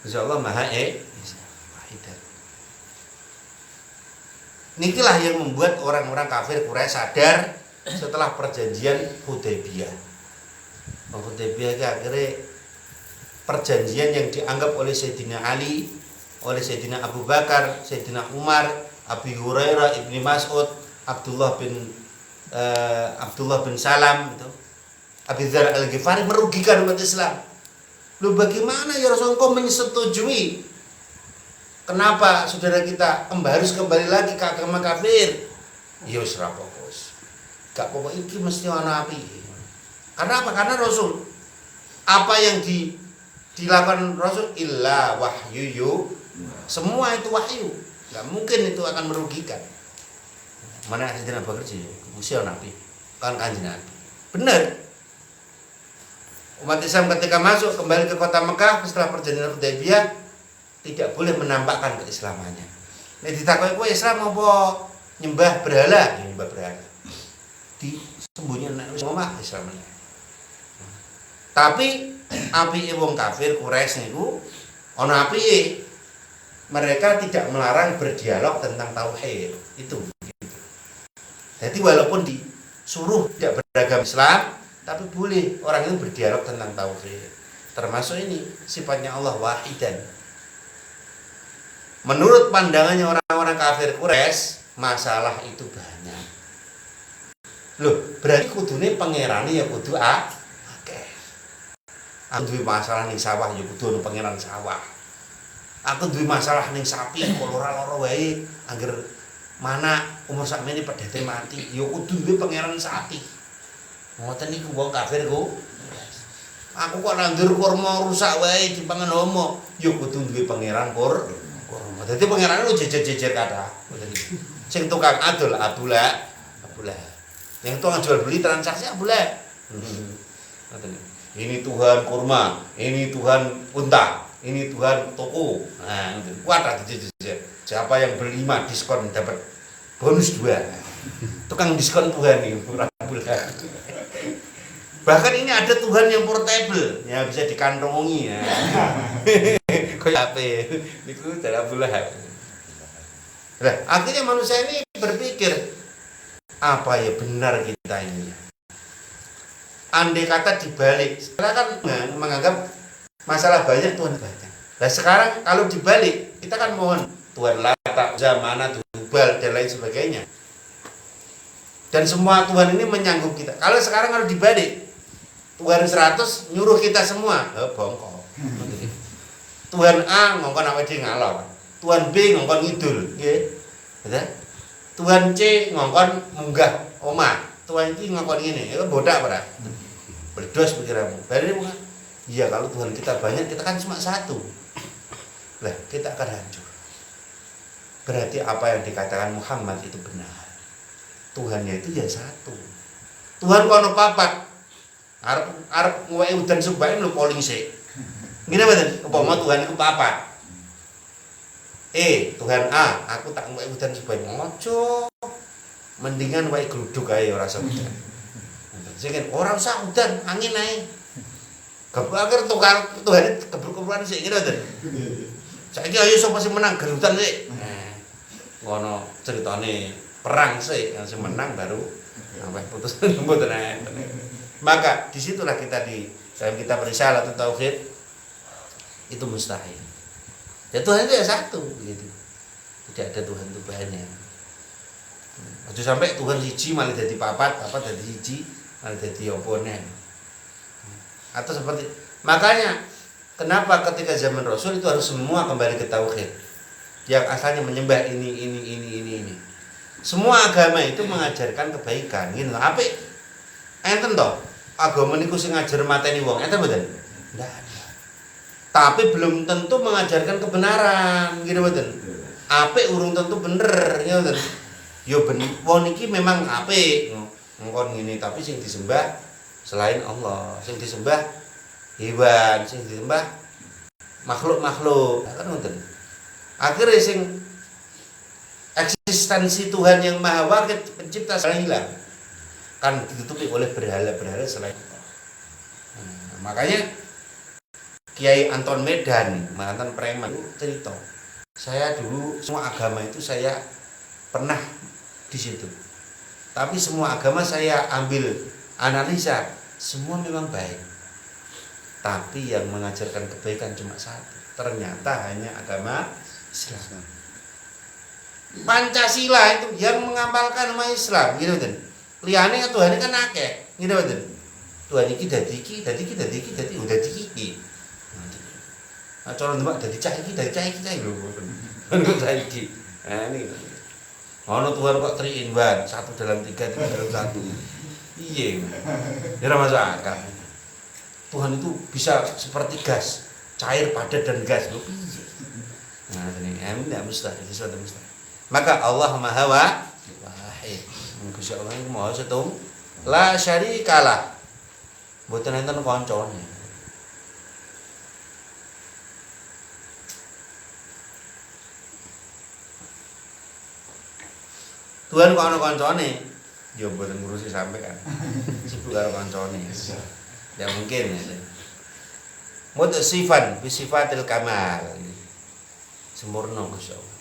Insyaallah Maha Esa. Wahidan. Inilah yang membuat orang-orang kafir Quraisy sadar setelah perjanjian Hudaybiyah. Hudaybiyah itu akhirnya perjanjian yang dianggap oleh Sayyidina Ali, oleh Sayyidina Abu Bakar, Sayyidina Umar, Abi Hurairah, Ibnu Mas'ud, Abdullah bin Salam itu, Abi Dzar Al-Ghifari merugikan umat Islam. Loh bagaimana ya Rasulullah kau menyetujui? Kenapa saudara kita harus kembali lagi ke agama kafir? Ya wis ra fokus. Gak pokok iki mesti ana api. Karena apa? Karena Rasul apa yang dilakukan Rasul illa wahyu. Semua itu wahyu. Gak mungkin itu akan merugikan. Mana Sayyidina Abu Bakar sih? Kebusi ana api. Kan Kanjeng Nabi. Benar. Umat Islam ketika masuk kembali ke kota Mekah setelah perjanjian Hudaybiyah tidak boleh menampakkan keislamannya. Nek ditakoki kowe Islam apa nyembah berhala? Nyembah berhala. Disembunyikan nek wis omah Islam. Tapi apike wong kafir Quraisy niku ana apike. Mereka tidak melarang berdialog tentang tauhid. Itu. Jadi walaupun disuruh tidak beragama Islam, tapi boleh orang itu berdialog tentang tauhid. Termasuk ini sifatnya Allah wahidan. Menurut pandangannya orang-orang kafir Quraisy, masalah itu banyak. Loh, berarti kudune pangerane ya kudu akeh. Aku duwe masalah ning sawah ya kudu ono pangeran sawah. Aku duwe masalah ning sapi kok ora-lara wae angger mana umur sakmene pedhete mati ya kudu duwe pangeran sapi. Ngoten niku wong kafir ku. Aku kok nandur kurma rusak wae dipangan homo ya kudu duwe pangeran kurma. Dadi pangerane lu jejer-jejer kathah. Ngoten niku. Sing tukang adol Abdullah. Yang tukang jual beli transaksi Abdullah. Ngoten. Ini Tuhan kurma, ini Tuhan unta. Ini Tuhan toko. Nah, kuat jejer. Siapa yang beli 5 diskon dapat bonus 2. Tukang diskon Tuhan nih, bulan. Bahkan ini ada Tuhan yang portable, ya bisa dikantongi ya. Kayak apa? Niku cara bulah. Nah, akhirnya manusia ini berpikir apa ya benar kita ini? Andai kata dibalik, karena kan menganggap masalah banyak Tuhan banyak. Nah sekarang kalau dibalik, kita kan mohon Tuhan Lata, Zamana, Tubal dan lain sebagainya. Dan semua Tuhan ini menyanggup kita. Kalau sekarang kalau dibalik, Tuhan 100 nyuruh kita semua, bongkok. Tuhan A ngongkon awake dhewe ngalor. Tuhan B ngongkon ngidul, nggih. Betul? Tuhan C ngongkon munggah omah. Tuhan iki ngongkon ngene, itu bodak ora? Berdos pikiranmu. Bari bukan? Iya, kalau Tuhan kita banyak, kita kan cuma satu. Lah, kita akan hancur. Berarti apa yang dikatakan Muhammad itu benar. Tuhannya itu ya satu. Tuhan kono papat. Arep ngeweki udan subahe lho polling sik. Ngene mboten? Upama Tuhan iku papat. Tuhan A, aku tak ngeweki udan subahe mojo. Mendingan wae gluduk ae ora usah udan. Sing ora usah udan, angin ae. Akhir tukar Tuhan kebruk-kebrukan sik ngene mboten. Saiki ayo sapa sing menang gerutan sik. Ngono ceritane perang sik, yang sing menang baru sampai putus mboten enten. Maka disitulah kita dalam kitab Risalah atau Tauhid itu mustahil. Ya Tuhan itu ya satu gitu. Tidak ada Tuhan itu banyak. Aja sampai Tuhan siji malah jadi papat jadi siji malah jadi oponen. Atau seperti makanya kenapa ketika zaman Rasul itu harus semua kembali ke tauhid. Yang asalnya menyembah ini. Semua agama itu mengajarkan kebaikan, gitu. Apik enten toh agama niku sing ngajar mateni wong, enten mboten? Ndak ada. Tapi belum tentu mengajarkan kebenaran, gitu mboten? Apik urung tentu bener, gitu mboten? Yo ben wong iki memang apik, ngkon ngene, tapi sing disembah selain Allah, sing disembah hewan, sing disembah makhluk-makhluk, kan ngoten. Akhirnya sing eksistensi Tuhan yang Maha Wahid pencipta sekarang hilang, kan ditutupi oleh berhala-berhala selain Allah. Makanya Kiai Anton Medan, mantan preman itu cerita, saya dulu semua agama itu saya pernah di situ, tapi semua agama saya ambil analisa, semua memang baik, tapi yang mengajarkan kebaikan cuma satu, ternyata hanya agama Islam. Pancasila itu yang mengamalkan nama Islam, gitu kan? Liyane Tuhan kan akeh, gitu kan? Tuhan iki dadi iki, udah iki. Nah, cara nembak dadi cah iki lho. Kan cah iki. Nah ini. Ono Tuhan kok 3 in 1, 1 dalam 3, 3 dalam 1. Iya. Ya masuk akal. Tuhan itu bisa seperti gas, cair, padat dan gas. Loh, piye? Nah, ini tidak mustahil, sesuatu mustahil. Maka Allah Maha Wahid. Gusti Allah iku Maha Setunggal. La syarikalah. Mboten enten kancane. Tuhan kok ana kancane, ya mboten ngurusi sampean. Sibuk karo kancane. Ya mungkin ya. Mutsifan bi sifatil kamal. Sempurna masyaallah.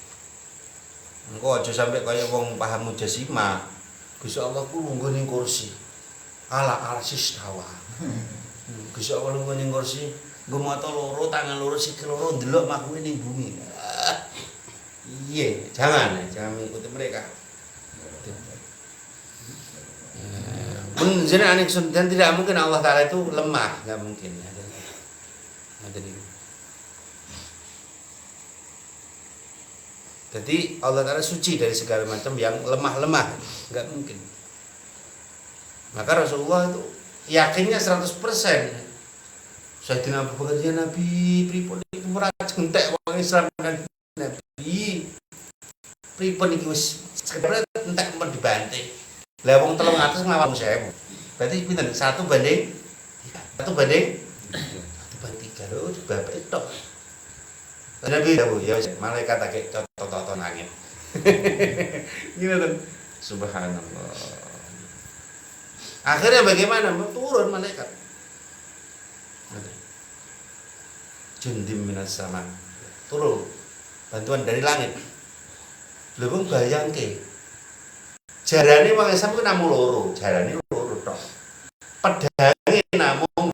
Engko aja sampe kaya wong paham mujassimah. Gusti Allah ku lungguh ning kursi. Ala arsis tawa. Gusti Allah lungguh ning kursi, nggo mata loro, tangan loro, sikil loro ndelok makhluk ning bumi. Iya, jangan mengikuti mereka. Menjenengan dan tidak mungkin Allah Ta'ala itu lemah, nggak mungkin. Jadi Allah Ta'ala suci dari segala macam yang lemah-lemah, nggak mungkin. Maka Rasulullah itu yakinnya 100%. Sayyidina Abu Bakar ya Nabi, pripun iki merajeng entek wong Islam kan Nabi. Pripun iki wis sekedar entek men dibanting. Lah wong 300 nglawan 1000. Berarti pinten? 1 banding 3 lho dibabek tok. Nabi dawuh ya malaikat akeh toto nangin. Gini kan. Subhanallah. Akhirnya bagaimana? Turun malaikat. Jundim minas sama. Turun. Bantuan dari langit. Lha wong bayangke. Jarane wong Islam ku namung loro, jarane loro tok. Pedange namung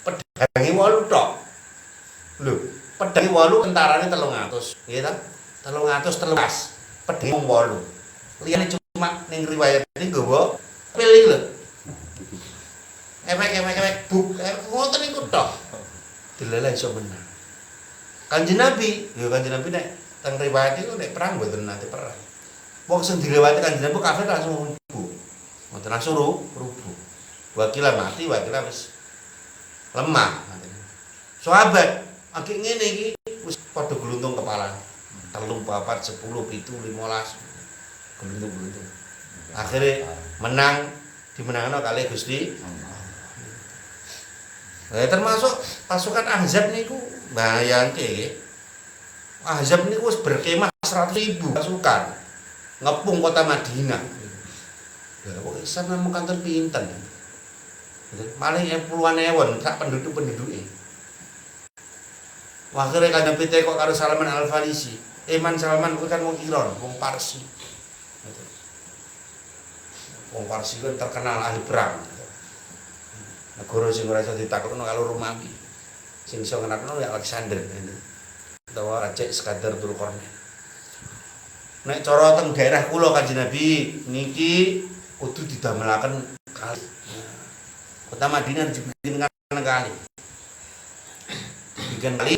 pedange 8 tok. Lho, pedange 8 tentarane 300, nggih ta? 313. Pedange 8. Liyane cuma ning riwayat iki nggawa pilih lho. Efek buk, ngoten niku tok. Dileleh iso menang. Kanjeng Nabi nek teng riwayat iku nek perang mboten nate perang. Wong sing dilewati Kanjeng Nabi kafir langsung rubuh. Mboten langsung rubuh. Wakilah mati, wakilah wis lemah. Sahabat, akeh ngene iki wis padha gluntung kepala. 3, 4, 10, 7, 15. Gluntung. Akhirnya menang dimenangno kali Gusti. Termasuk pasukan Ahzab niku bayangke nggih. Ahzab niku wis berkemah 100.000 pasukan. Ngepung kota Madinah. Ya kok isan namung kantor pinten. Maling puluhan ewan sak penduduk-penduduke. Akhire kan pite kok karo Salman Al-Farisi. Iman Salman kuwi kan wong Iran, wong Parsi. Wong Parsi kan terkenal ahli perang. Negara sing ora iso ditaklukno karo Romawi. Sing iso ngenakno ya Alexander. Utawa Raja Iskandar Dzulqarnain. Nek cara teng daerah kula Kanjeng Nabi niki kudu didamelaken kali. Kota Madinah dibikin kali. Dibikin kali,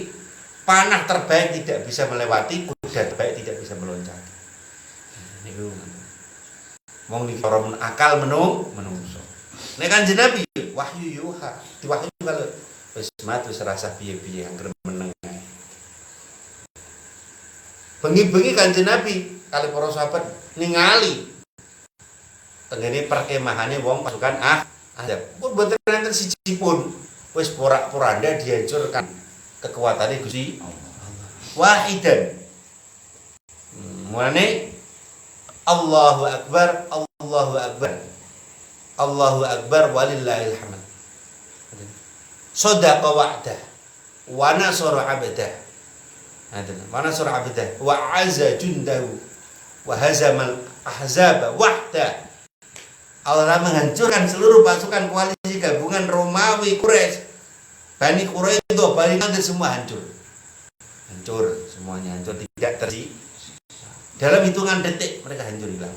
panah terbaik tidak bisa melewati, kuda terbaik tidak bisa meloncat. Niku. Wong niki cara akal menungso. Nek Kanjeng Nabi wahyu yuha, diwahyu kalau wis mat wis rasa piye-piye anggere meneng. Bengi-bengi Kanjeng Nabi kali para sahabat ningali tengene perkemahane wong pasukan Ahzab. Pun boten enten siji pun wis porak-poranda dihancurkan kekuatane Gusti Allah. Wahidan. Mulane Allahu Akbar, Allahu Akbar. Allahu Akbar walillahil hamd. Sadaqa wa'dah wa nasara 'abdah. Mana surah Abdah wa azza jundahu wa hazamal ahzaba wahda. Allah menghancurkan seluruh pasukan koalisi gabungan Romawi, Quraisy, Bani Quraisy, Bani Nadir semua hancur. Hancur, semuanya hancur, tidak tersisa. Dalam hitungan detik mereka hancur hilang.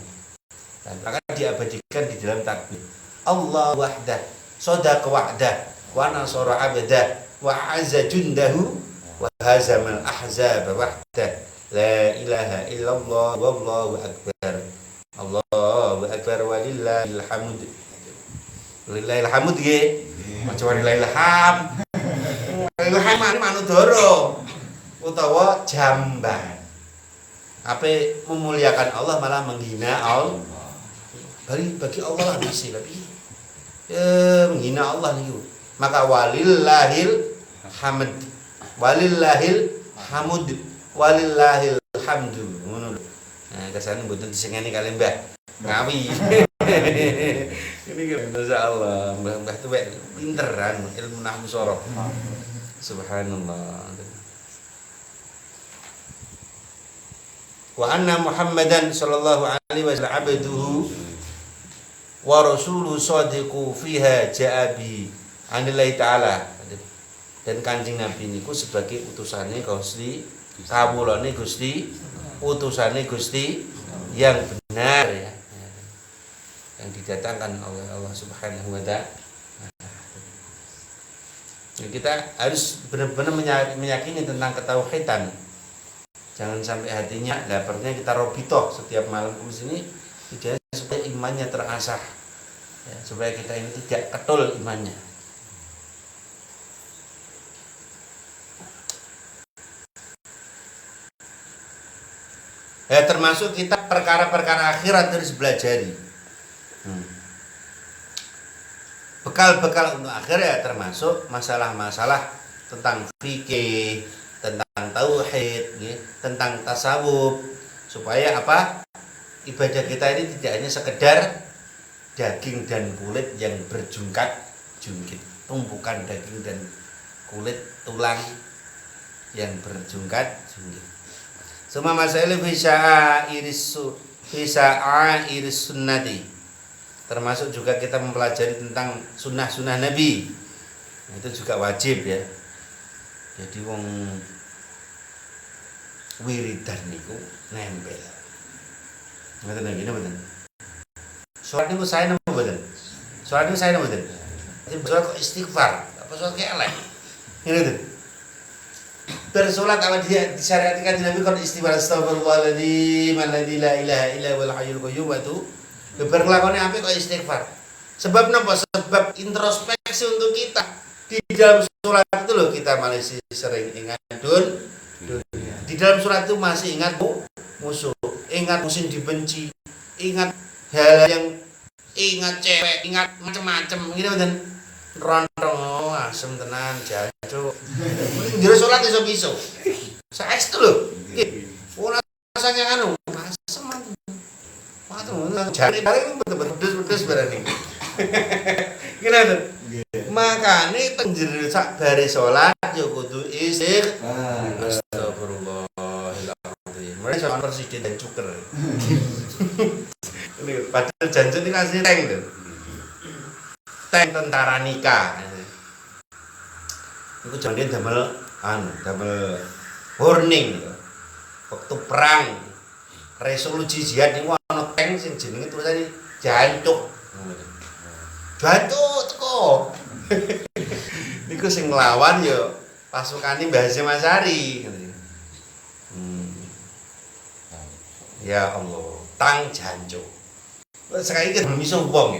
Dan akan diabadikan di dalam takbir. Allah wahdah, sadaqa wa'dah, wa nasara abdah, wa azza jundahu wa hazamal ahzab wahdah La ilaha illallah wallahu akbar. Allahu akbar walillahil hamd. Lillahil hamd nggih. Aja walillahil hamd. Ilham manudara utawa jamban. Ape memuliakan Allah malah menghina Allah. Bagi Allah lah masih tapi menghina Allah niku. Maka walillahil hamd. Walillahil hamd. Walillahil hamdu. Ngono lho. Nah, kesane mboten disengeni kali Mbah. Ngawi. Ini kan masyaallah, Mbah tuwek pinteran ilmu nahwu sorof. Subhanallah. Wa anna Muhammadan sallallahu alaihi wasallam abduhu wa rasuluhu shadiqu fiha ja'a bi anillahi ta'ala. Dan Kanjeng Nabi niku sebagai utusane Gusti, kawulane Gusti, utusane Gusti yang benar ya. Yang didatangkan oleh Allah Subhanahu wa taala. Kita harus benar-benar meyakini tentang ketauhidan. Jangan sampai hatinya dapatnya kita robitoh setiap malam di sini tidak supaya imannya terasah. Ya, supaya kita ini tidak ketul imannya. Ya, termasuk kita perkara-perkara akhirat harus belajari. Bekal-bekal untuk akhir ya termasuk masalah-masalah tentang fikih, tentang tauhid, ya, tentang tasawuf, supaya apa? Ibadah kita ini tidak hanya sekedar daging dan kulit yang berjungkat-jungkit, tumpukan daging dan kulit tulang yang berjungkat-jungkit. Semua masalah bisa iris sunnati. Termasuk juga kita mempelajari tentang sunnah-sunnah Nabi. Itu juga wajib ya. Jadi wong wiridan niku nempel. Ngoten nggih mboten. Salat niku sae napa mboten? Salat niku sae napa mboten? Jadi salat kok istighfar, apa salat kelek. Ngene to. Bersolat apa dia disyariatkan Nabi kon istighfar astagfirullahaladzim alladzi la ilaha illa huwal hayyul qayyum itu berkelakone apik kok istighfar. Sebab napa? Sebab introspeksi untuk kita. Di dalam surat itu loh kita masih sering ingat dunia. Di dalam surat itu masih ingat musuh, ingat musim dibenci, ingat hal yang ingat cewek, ingat macam-macam gitu kan. Rontong asem tenan jancuk. Jero salat iso-iso. Saestu lho. Nggih. Ora rasanya anu, asem mantu. Jare paling pedes-pedes barang iki. Gila tuh. Makane teng jero sak bare salat ya kudu istighfar. Astagfirullahaladzim. Mereka presiden dan cuker. Ini padahal janji ini kasih tank tuh. Tank tentara nikah. Iku jangan damel warning. Waktu perang resolusi jihad niku ana tank sing jenenge tulisane jancuk. Jancuk teko. Niku sing nglawan ya pasukane Mbah Hasyim Asy'ari. Ya Allah, tang jancuk. Sekali iki misuh wong.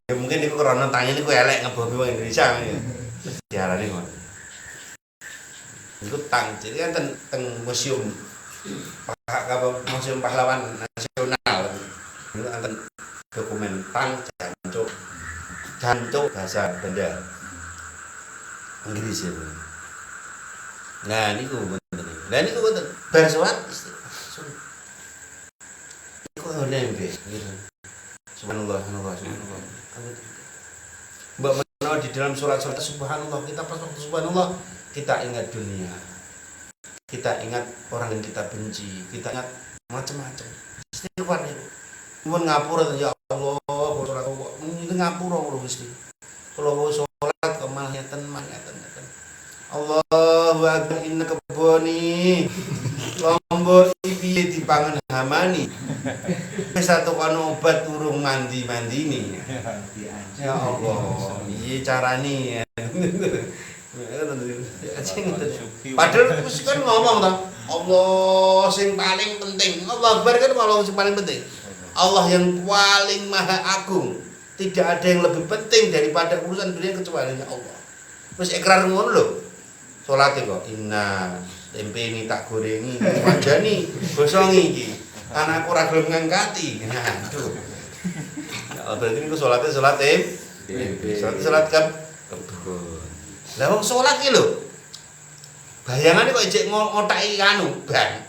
Ya mungkin niku karena tangnya niku elek ngebomi wong Indonesia ya. Diarani ngono. Niku tang, jadi kan teng museum Museum Pahlawan Nasional. Niku enten dokumen tang jancuk bahasa Belanda. Inggris itu. Nah niku bener. Lah niku bener. Bar salat niku nembe gitu. Subhanallah. Mbak menawa di dalam surat-surat subhanallah, kita pas waktu subhanallah kita ingat dunia. Kita ingat orang yang kita benci, kita ingat macam-macam. Istighfar niku. Mun ngapura ya Allah, salat kok mung ngapura kula Gusti. Kula salat kok malah ngeten. Allahu akbar innaka boni. Lombok piye dipangan hamani. Wis satu kono obat urung mandi-mandini. Ya Allah, piye carane? Padahal wis kan ngomong to, Allah sing paling penting. Allah Akbar kan Allah sing paling penting. Allah yang paling maha agung. Tidak ada yang lebih penting daripada urusan dunia kecuali Allah. Terus ikrar ngono lho. Salate kok inna tempe ini tak gorengi, manjani, gosongi iki. Anakku ora gelem ngangkati. Aduh. Ya berarti niku salate tempe. Salat kan kebun. Lah wong salat iki lho. Bayangane kok ijek ngotaki anu, ban.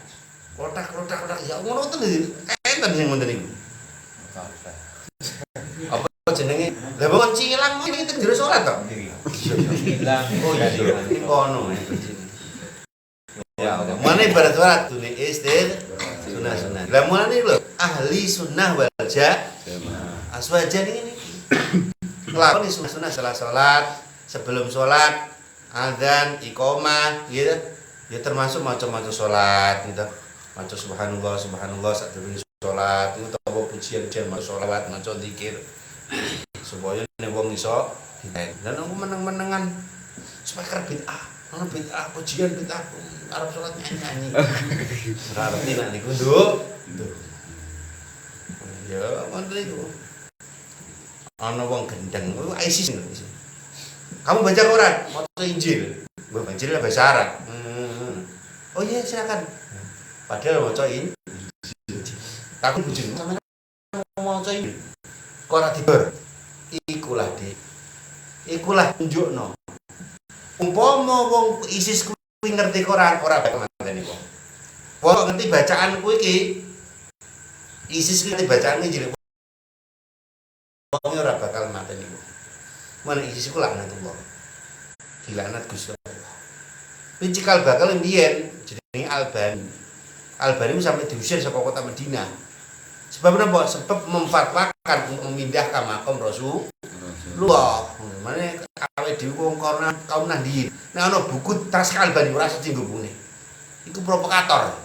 Kotak-kotak ya ngono to enten sing ngoten niku. Apa jenenge? Lah wong cilang iki ten jero salat to? Cilang. Oh iya, iki kono ya. Mana ibarat salat dunia sunah. Lah mulane lho ahli sunnah wal jamaah. Aswajan ini nglakoni sunah setelah salat, sebelum salat, azan, iqamah gitu. Ya termasuk maca-maca salat gitu. Maca subhanallah sak durunge salat itu utawa pujian-pujian maca selawat, maca zikir. Supaya nek wong iso dan aku meneng-menengan supaya bid'ah. Ono bid'ah pujian bid'ah arep salat nyanyi. Ora ngerti nek niku nduk. Ya, ngono iku. Ana wong gendeng, ISIS. Kamu baca Quran, maca Injil. Baca Injil bahasa Arab. Oh iya, silakan. Padahal maca Injil. Takut bujung sampeyan maca Injil. Kok ora dibur. Ikulah tunjukno. Umpama wong ISIS kuwi ngerti Quran, ora bakal mateni wong. Wong ngerti bacaan kuwi iki. ISIS kuwi ngerti bacaan Injil. Wong ora bakal mateni wong. Mana ISIS ku laknatullah. Dilaknat Gusti Allah. Kuwi cikal bakal mbiyen jenenge Albani. Albani sampai diusir saka kota Madinah. Sebab napa? Sebab memfatwakan untuk memindahkan makam Rasulullah. Mane awake dhewe wong kaum nandi. Nek ana buku tas Albani ora siji nggone. Iku provokator.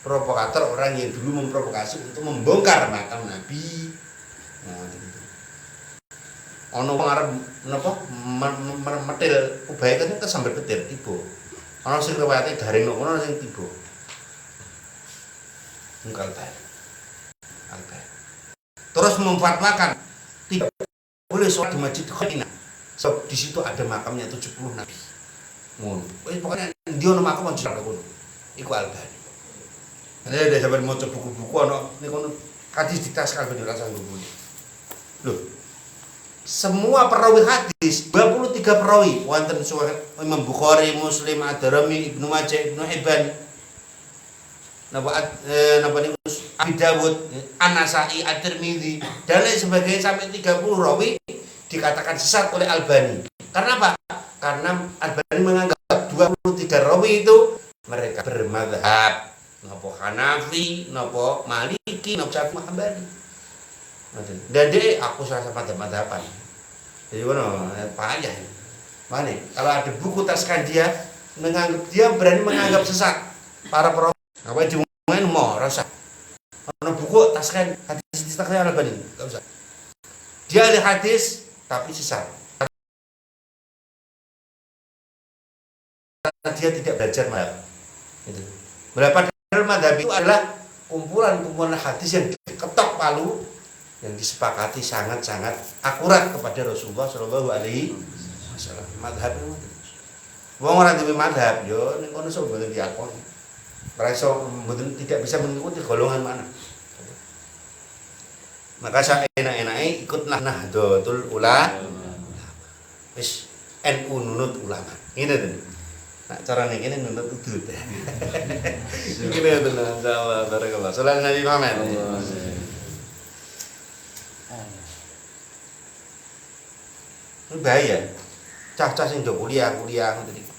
Provokator orang yang dulu memprovokasi untuk membongkar makam Nabi. Nah, ana wong arep napa metil ubahe kan kesambar petir tiba. Ana sing riwayate garing ngono ana sing tiba. Engkal bae. Terus memfatwakan tidak boleh sholat di Masjid Khina. Sebab di situ ada makamnya 70 nabi. Ngono. Wis pokoknya ndi ono makam aja sak kono. Iku Albani. Nek ada sampeyan maca buku-buku ana niku hadis di tas Albani ora sanggup. Lho, semua perawi hadis 23 perawi wonten Imam Bukhari, Muslim, Ad-Darimi, Ibnu Majah, Ibnu Hibban, napa niku Abi Dawud, An-Nasa'i, At-Tirmidzi dan lain sebagainya sampai 30 rawi dikatakan sesat oleh Albani. Karena apa? Karena Albani menganggap 23 rawi itu mereka bermadzhab, napa Hanafi, napa Maliki, napa Syafi'i, Hambali. Dan dia aku salah madzhaban. Jadi ngono, payah. Mana? Kalau ada buku taskan dia menganggap dia berani menganggap sesat para perawi. Apa diomongin mau rasa. Ana buku taskan hadis taskan Albani, enggak usah. Dia ahli hadis tapi sesat. Karena dia tidak belajar madzhab. Gitu. Berapa padahal madzhab itu adalah kumpulan-kumpulan hadis yang diketok palu yang disepakati sangat-sangat akurat kepada Rasulullah Shallallahu Alaihi Wasallam. Madzhab itu. Wong ora duwe madzhab yo ning kono sok mboten diakoni. Mereka tidak bisa mengikuti golongan mana. Maka saya enak-enaknya ikutlah Nahdlatul Ulama. Wis NU nunut ulama. Ini tuh. Nak cara ning kene nunut udud. Iki ya tenan insyaallah barakallah. Sallallahu Nabi Muhammad. Ini bahaya. Cah-cah sing do kuliah ngoten iki.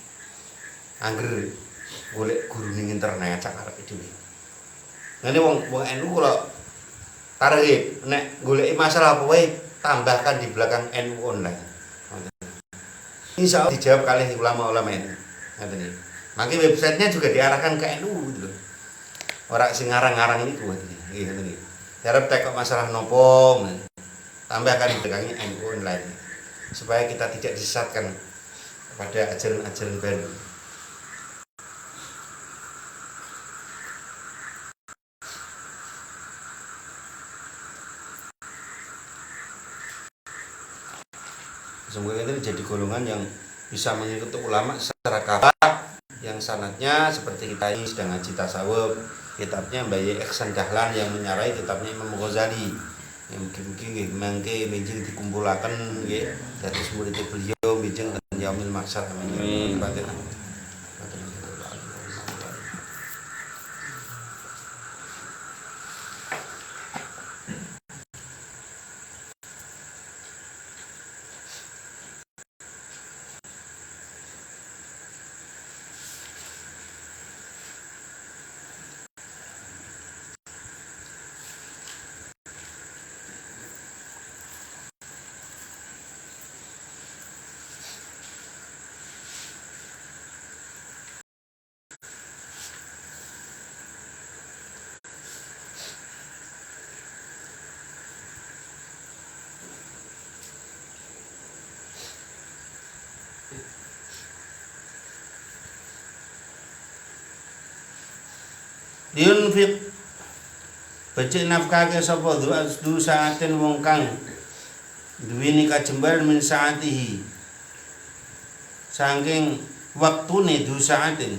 Angger golek guru ning internet sak arepe dhewe. Ngene wong NU kula target nek goleki masalah apa wae tambahkan di belakang NU online. Insyaallah dijawab kalih ulama-ulama NU. Ngoten iki. Mangke websitenya juga diarahkan ke NU gitu loh. Ora sing ngarang-ngarang niku ngoten iki. Ngoten iki. Arep tekok masalah nopo tambahkan di belakang NU online supaya kita tidak disesatkan pada ajaran-ajaran baru. Semoga kita jadi golongan yang bisa mengikuti ulama secara kafah, yang sanadnya seperti kita ini sedang ngaji tasawuf, kitabnya Mbak Ihsan Dahlan yang menyarai kitabnya Imam Ghazali, yang mungkin mangke menjing dikumpulaken nggih dados murid beliau menjing ten yaumil mahsyar. Amin. Yunfiq becik nafkahake sapa du saatin wong kang duweni kajembar min saatihi saking waktune du saatin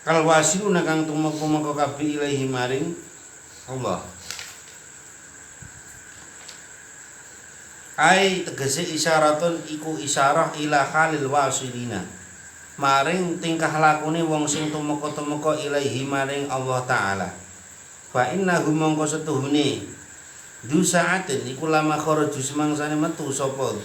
kal wasiluna kang tumeka kabeh ilahi maring Allah. Ai tegese isyaratun iku isyarah ila halil wasilina maring tingkah lakune wong sing tumeka-tumeka ilaahi maring Allah taala. Fa innahu mongko setuhune du saatin iku lama kharaju semangsane metu sapa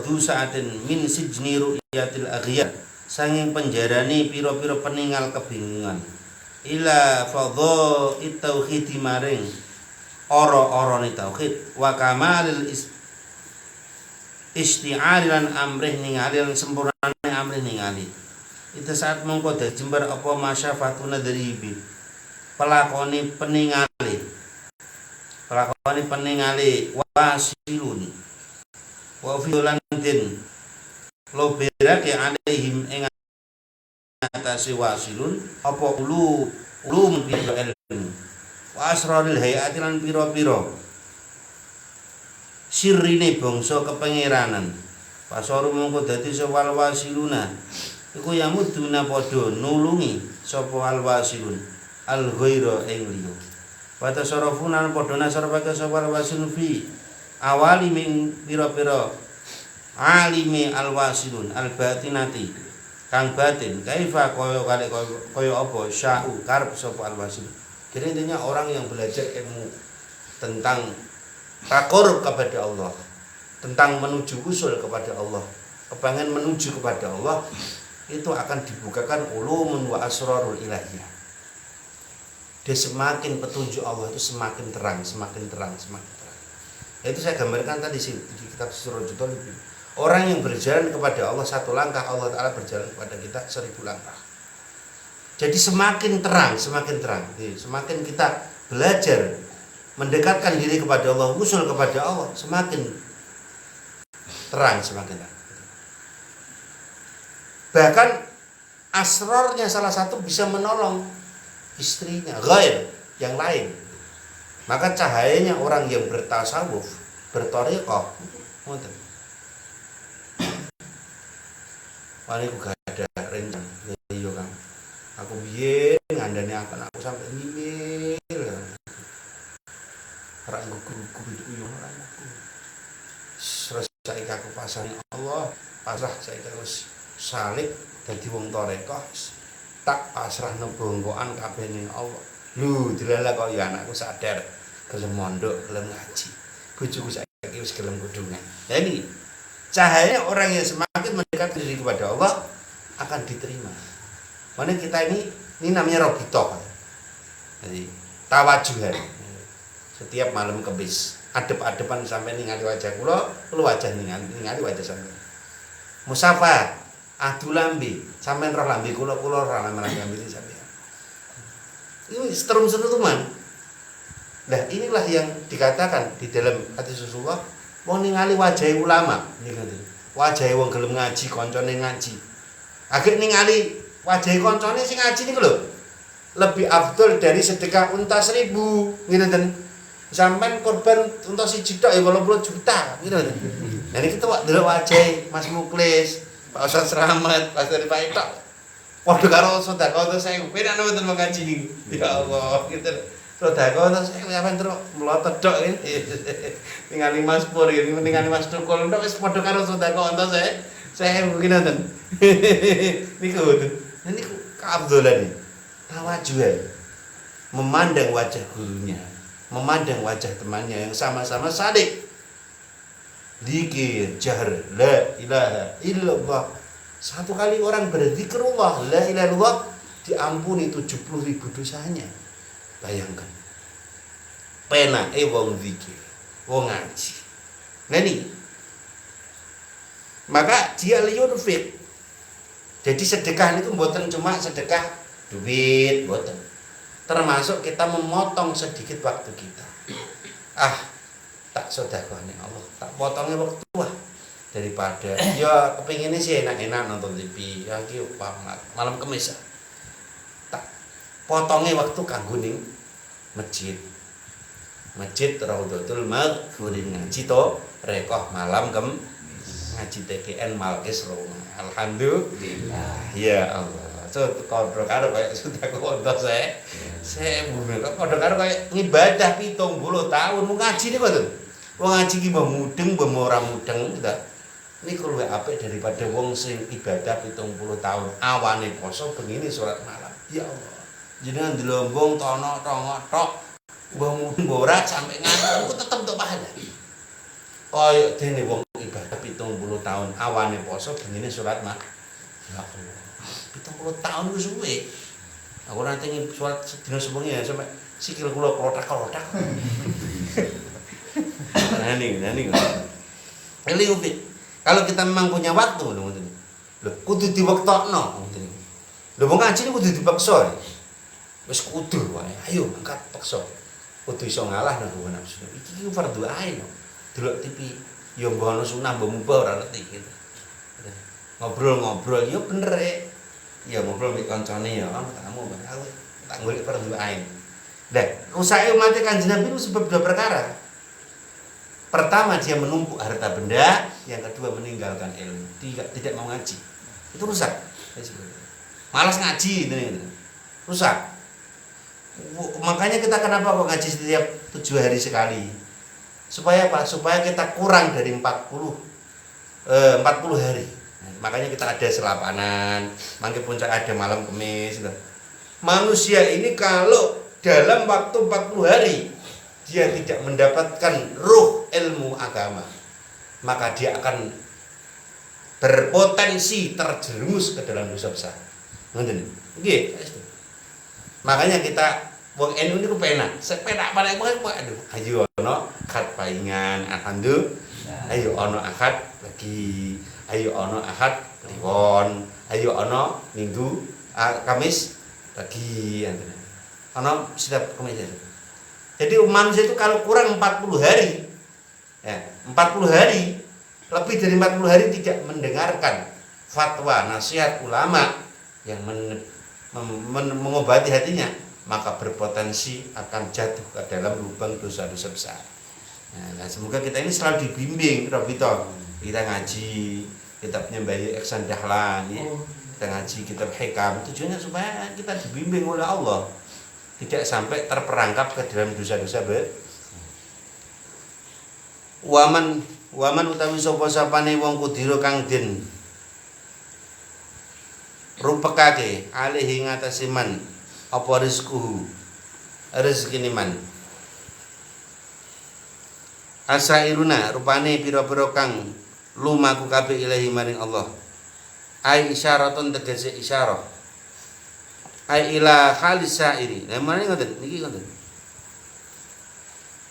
du saatin min sijni ru'yatil aghyar sanging penjarane pira-pira peninggal kebingungan ila fadha tauhid maring ora-orane tauhid wa kamalil isti'ari lan amrih ningali lan sempurnane amrih ningali. Itu saat mongko jembar apa masyafatuna dari ibi pelakoni peninggali wasilun wa fiulan din lo berake alaihim ing atase wasilun apa ulum bil ilmu wa asraril hayati lan pira-pira sirine bangsa kepengeranan. Pasaru mongko dadi sawal wasiluna iku yamuduna padha nulungi sapa al wasilun al ghaira ing liya. Wa tasarrufuna padha nasarfake sapa al wasilun fi awali min pira-pira alime al wasilun al batinati kang batin kaifa kaya apa sya'u karep sapa al wasilun. Jadi intinya orang yang belajar ilmu tentang takorup kepada Allah, tentang menuju usul kepada Allah, kepengen menuju kepada Allah, itu akan dibukakan ulumun wa asrarul ilahiyah. Dia semakin petunjuk Allah itu semakin terang. Itu saya gambarkan tadi di kitab Siratul Talibin. Orang yang berjalan kepada Allah satu langkah, Allah Ta'ala berjalan kepada kita 1000 langkah. Jadi semakin terang. Semakin kita belajar mendekatkan diri kepada Allah, usul kepada Allah, semakin terang. Bahkan asrarnya salah satu bisa menolong istrinya, ghair, yang lain. Maka cahayanya orang yang bertasawuf, berthariqah, ngoten. Waniku gak ada rencana, iya Kang. Aku biyen ngandani akan aku sampai ngimil. Ora nggugu uyung ora nggugu. Saiki aku pasrah Allah, pasrah saiki wis salik dadi wong tarekah, tak pasrah nebongkoan kabeh ning Allah. Lho, dilala kok ya anakku sadar, gelem mondok, gelem ngaji. Bojoku saiki wis gelem kudungan. Nah ini cahaya orang yang semakin mendekat diri kepada Allah akan diterima. Mana kita ini namanya robitoh. Jadi tawajuhan. Setiap malam Kamis adep-adepan sampai ningali wajah kula wajah ningali wajah sampean. Musafa adu lambe sampean roh lambe kula ora lambe sampean. Ini serum-seruman. Nah, inilah yang dikatakan di dalam hadis Rasulullah, wong ningali wajahe ulama, wajahe wong gelem ngaji, koncone ngaji. Agek ningali wajahe koncone sing ngaji niku lho. Lebih afdol dari sedekah unta 1000, ngeten. Sampeyan korban unta 1 tok ya 80 juta, ngeten. Nah niki tuh delok wajahe Mas Muklis, Pak Ustaz Slamet, Pak Dari Pak Etok. Padha karo sedekah unta 1000, penak mboten ngaji niku. Ya Allah, gitu. Sedekah unta 1000 sampeyan terus mlotot tok ningali Mas Pur, ningali Mas Tukul tok wis padha karo sedekah unta 1000 ngeten. Niku mboten. Niku keabdolan iki. Tawajuhan, memandang wajah gurunya, memandang wajah temannya yang sama-sama sadik, zikir jahr la ilaha illallah. Satu kali orang berzikrullah la ilaha illallah diampuni 70.000 dosanya. Bayangkan, penake wong zikir, wong ngaji. Nah ini, maka dia liyunfik. Jadi sedekah itu mboten cuma sedekah duit, boten. Termasuk kita memotong sedikit waktu kita. Tak sedekahne Allah, tak potongnya waktu daripada ya kepinginnya sih enak-enak nonton TV. Ya iki malam Kamis. Tak potongnya waktu kanggo ning masjid. Masjid Raudhatul Maghfurin ngaji to rekoh malam ngaji TKN Malkis Roma. Alhamdulillah. Ya Allah. Kodro karo kayak sudah kontos saya bumi kodro karo kayak ngibadah 70 tahun mau ngaji nih betul. Wong ngaji ki mbah mudeng mbah ora mudeng ndak. Niku luwih apik daripada wong sing ibadah 70 tahun awane poso begini salat malam. Ya Allah. Jenengan dilombong tono tongok tok mbah mudeng mbah ora sampai ngantuk ku tetep entuk pahala. Kaya dene wong ibadah 70 tahun awane poso begini salat malam. Ya Allah. 70 tahun wis suwe. Aku nanti sholat sedina sebengi ya sampai sikil kula klotak-klotak. Nani. Eli upit. Kalau kita memang punya waktu ngoten. Lho, kudu diwaktokno ngoten. Lho wong ngaji kudu dipaksa. Wis kudu wae. Ayo angkat paksa. Kudu iso ngalah nang hawa nafsu. Iki fardhu ain. Delok TV ya mbah ana sunah mbah mubah ora ngerti gitu. Ngobrol-ngobrol ya bener ya ngobrol mbek kancane ya kamu tak golek fardhu ain. Nah, rusake umat Kanjeng Nabi itu sebab dua perkara. Pertama dia menumpuk harta benda, yang kedua meninggalkan ilmu, tidak mau ngaji. Itu rusak. Malas ngaji itu rusak. Makanya kita kenapa kok ngaji setiap 7 hari sekali? Supaya apa? Supaya kita kurang dari 40 hari. Makanya kita ada selapanan, mangke puncak ada malam Kamis. Manusia ini kalau dalam waktu 40 hari dia tidak mendapatkan ruh ilmu agama, maka dia akan berpotensi terjerumus ke dalam dosa besar. Ngoten nggih. Makanya kita wong NU niku penak. Sepenak panek aduh, ayo ono akad paingan, alhamdulillah. Ayo ono akad lagi. Ayo ono ahad kliwon, ayo ono minggu Kamis lagi ono setiap Kamis itu. Jadi manusia itu kalau kurang 40 hari ya, 40 hari lebih dari 40 hari tidak mendengarkan fatwa nasihat ulama yang mengobati hatinya, maka berpotensi akan jatuh ke dalam lubang dosa-dosa besar. Nah, semoga kita ini selalu dibimbing, Robito. Kita ngaji, kitab Nyambai Ihsan Dahlan, ya. Kita ngaji kitab Hikam, tujuannya supaya kita dibimbing oleh Allah, tidak sampai terperangkap ke dalam dosa-dosa waman utawi sapa-sapane wong kudira kang den rupekake alihi ngatasi man apa rezekine man asairuna rupane pira-pira kang lumaku kabeh ilahi maring Allah. Ai isyaratun tegese isyarah. Ai ila khalis sairi. Lah mene ngoten niki ngoten.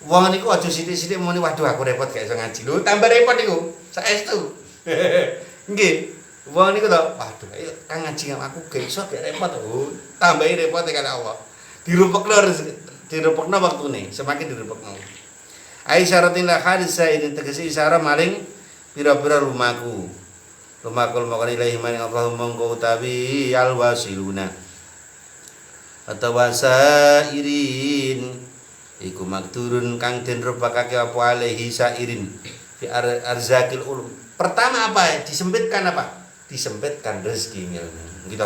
Wong niku aja sithik-sithik muni waduh aku repot gak iso ngaji. Lho tambah repot niku. Saestu. Nggih. Wong niku to, waduh ayo kang ngaji aku gak iso gak repot. Oh, tambahi repot kali Allah. Dirupekno direpekno waktune, semakin direpekno. Ai syaratin la hadisa ini tegese isyara maring pira-pira lumaku. Lumakul makan ilahi maring Allahumma engkau utawi al wasiluna. Atau wasairin iku makturun kang den rebakake apa alaihi sairin fi arzakil ulum. Pertama apa? Disempitkan apa? Disempitkan rezeki ngilmu. Gitu.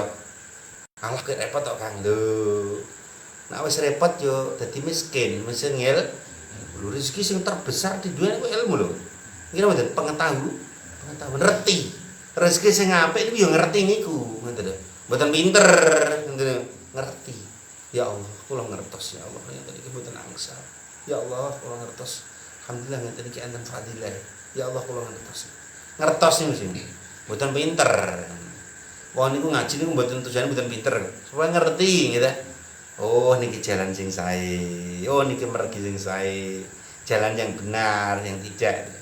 Allah ke repot kok Kang lho. Nek wis repot yo dadi miskin, mesti ngil. Lho rezeki sing terbesar di dunia iku ilmu lho. Ngira mboten pengetahuan ngerti. Rezeki sing apik niku yo ngerti niku, ngoten lho. Mboten pinter, ngoten ngerti. Ya Allah, kula ngertos ya Allah, ngeten iki mboten angsa. Ya Allah, kula ngertos. Alhamdulillah ngeten iki enten fadilah. Ya Allah, kula ngertos. Ngertos niku sing mboten pinter. Wong niku ngaji niku mboten tujuane mboten pinter, supaya ngerti gitu. Oh, niki jalan sing sae. Oh, niki mergi sing sae. Jalan yang benar, yang tidak.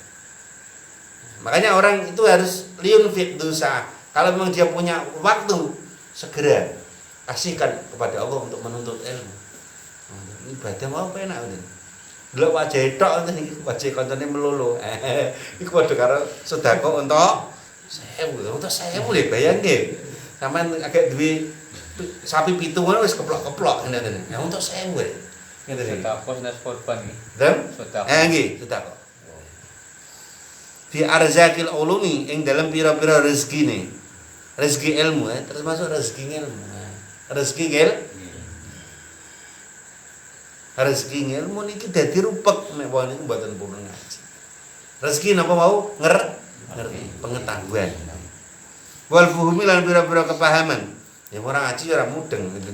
Makanya orang itu harus liun fit dosa. Kalau memang dia punya waktu, segera kasihkan kepada Allah untuk menuntut ilmu. Ini ibadah mau apa enak udah. Delok wajah tok niki wajah koncone melulu. Iku padha karo sedekah untuk 1000, untuk 1000 lho bayangke. Sampeyan agak duwe sapi 7 ngono wis keplok-keplok ngene. Ya untuk 1000 lho. Ngene iki. Sedekah nes korban iki. Dan Sedekah. nggih, sedekah. Fi arzakil ulumi ing dalam pira-pira rezekine. Rezeki ilmu termasuk rezeki ilmu. Rezeki rezeki ilmu niki dadi rupek nek wong niku mboten purun ngaji. Rezeki napa mau ngerti pengetahuan. Wal fuhumi lan pira-pira kepahaman. Ya ora ngaji ora mudeng gitu.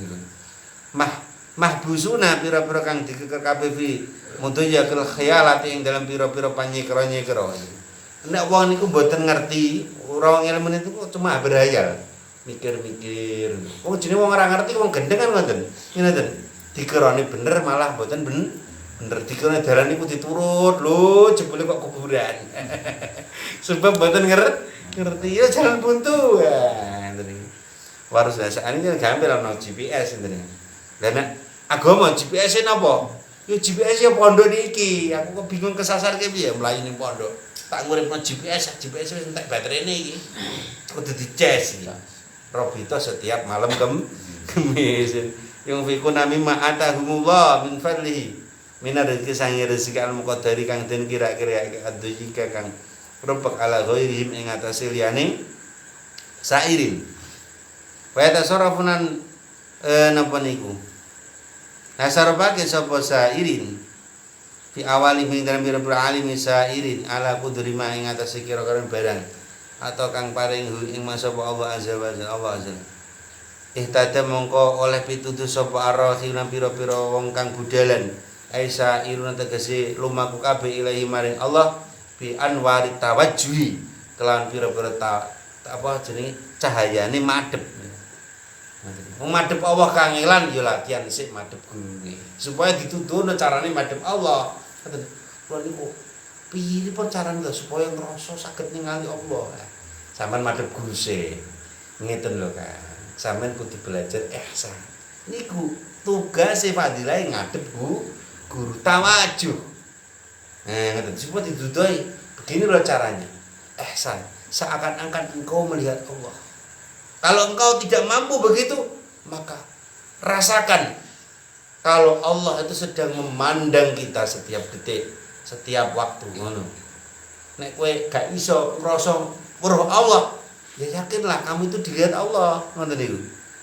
Mahbusuna pira-pira kang dikeker kabeh fi mudayakil khayalati ing dalam pira-pira panyekra-nyekra. Nek wong niku mboten ngerti, ora ilmu itu cuma berhayal, mikir-mikir. Wong jenenge wong ora ngerti wong gendeng kan ngoten. Ngene dikirani bener malah mboten bener. Dikirani dalan niku diturut, lho jebule kok kuburan. Sebab mboten ngerti ya jalan buntu. Ngoten iki. Warus dasane iki gampil ana GPS ngene. Lah nek agama GPS-e napa? Ya GPS ya pondok niki. Aku kok bingung kesasar ki piye mlayu ning pondok. Tak nguripno GPS wis entek baterene iki. Kudu dicas iki. Robito setiap malam Kamis. Yang fikuna mimma atahumullah min fadlihi. Minar rezeki sange rezeki al-muqaddari kang den kira-kira adujika kang rupek ala ghairihim ing atase liyane sairin. Wa tasarrufunan napa niku? Nasarabake sapa sairin fi awali min dalam pira-pira alim sairin ala qudri ma ing atase kira-kira barang atau kang paring ing masapa Allah azza wa jalla Allah azza. Ihtada mongko oleh pituduh sapa arahina pira-pira wong kang budalan aisa iruna tegese lumaku kabeh ilahi maring Allah bi anwari tawajjuhi kelawan pira-pira apa jenenge cahayane madhep. Madhep Allah kangelan ya latihan sik madhep gurune supaya dituduhno carane madhep Allah. Kulo niku piye pun carane supaya ngrasa saged ningali Allah. Sampeyan madhep guru sik. Ngeten lho Kang. Sampeyan kudu belajar ihsan. Niku tugase fadilah ngadep guru tawajuh. Ngeten supaya dituduhi begini loh caranya. Ihsan, seakan-akan engkau melihat Allah. Kalau engkau tidak mampu begitu, maka rasakan kalau Allah itu sedang memandang kita setiap detik, setiap waktu ngono. Nek kowe gak iso ngrasa weruh Allah, ya yakinlah kamu itu dilihat Allah, ngoten niku.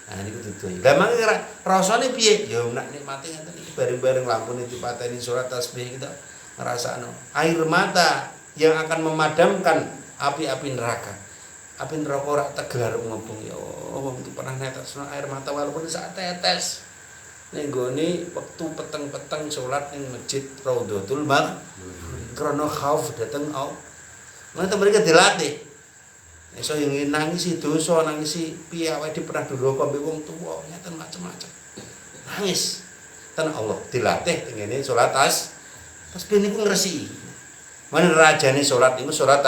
Nah niku tutuh. Lah mangke rasane piye? Ya nek nikmati ngeten iki bareng-bareng lampune dipateni salat tasbih kita ngrasakno air mata yang akan memadamkan api-api neraka. Api neraka ora tegar ngobong ya wong iki pernah netesno air mata walaupun sak tetes. Ning gone wektu peteng-peteng salat ning masjid Raudhatul Mar krana khauf dateng Allah. Mate mereka dilatih. Iso yang nangisi dosa, nangisi piye awake pernah durhaka mbek wong tuwa, nyeten macam-macam. Nangis. Ten Allah dilatih ngene salat tasbih niku ngresiki. Mana rajane salat niku salat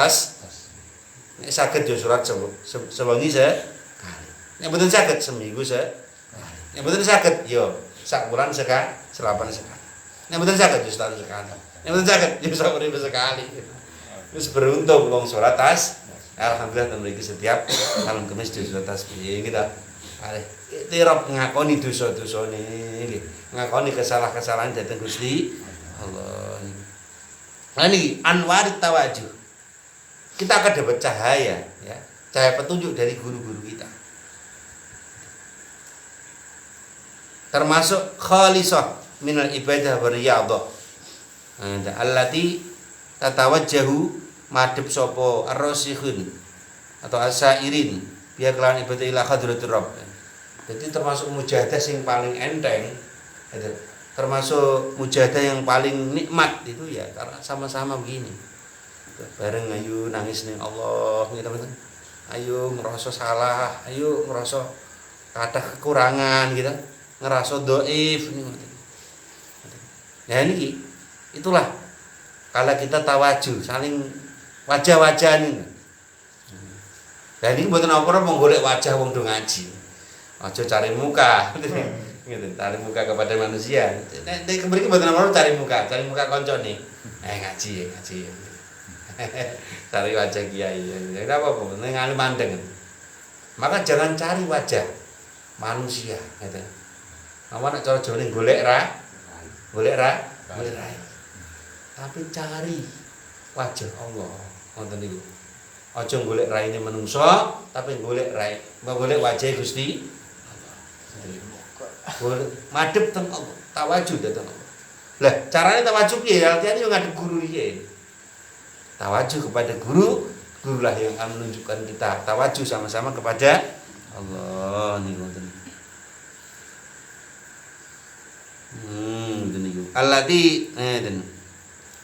nek saged yo salat sewengi sekali. Nek mboten saged seminggu sekali. Nek mboten saged yo sak bulan selapan sekali. Nek mboten saged yo setahun sekali. Nek mboten saged yo sak urip sekali. Wis beruntung wong salat alhamdulillah mriki setiap malam Kamis di salat tasbih kita. Areh tirap ngakoni dosa-dosane nggih. Ngakoni kesalahan-kesalahan dhateng Gusti Allah. Nah ini anwarit tawajuh. Kita akan dapat cahaya ya, cahaya petunjuk dari guru-guru kita. Termasuk khalisah minal ibadah wa riyadhah. Allati tatawajjahu madhep sapa ar-rasikhun atau asairin biya kelawan ibadah ila hadratir rabb. Jadi termasuk mujahadah yang paling enteng, termasuk mujahadah yang paling nikmat itu ya karena sama-sama begini. Bareng ayo nangis ning Allah gitu teman. Ayo ngerasa salah, ayo ngerasa ada kekurangan gitu, ngerasa dhaif ini. Ya ini itulah kalau kita tawajuh saling wajah-wajah ini. Dan ini mboten apa-apa menggolek wajah wong do ngaji. Aja cari muka, gitu. Cari muka kepada manusia. Nek mriki mboten apa-apa cari muka koncone. Ngaji. Cari wajah kiai. Ya enggak apa-apa, ning alim mandeng. Maka jangan cari wajah manusia, gitu. Apa nek cara Jawa golek ra. Tapi cari wajah Allah. Ngoten niku. Aja golek raine menungso, tapi golek wajah Gusti Allah. Madhep teng Allah, tawajuh dateng Allah. Lah, carane tawajuh piye? Artinya yo ngadep guru piye? Tawajuh kepada guru, gurulah yang akan menunjukkan kita tawajuh sama-sama kepada Allah niku ngoten. Ngoten niku. Allati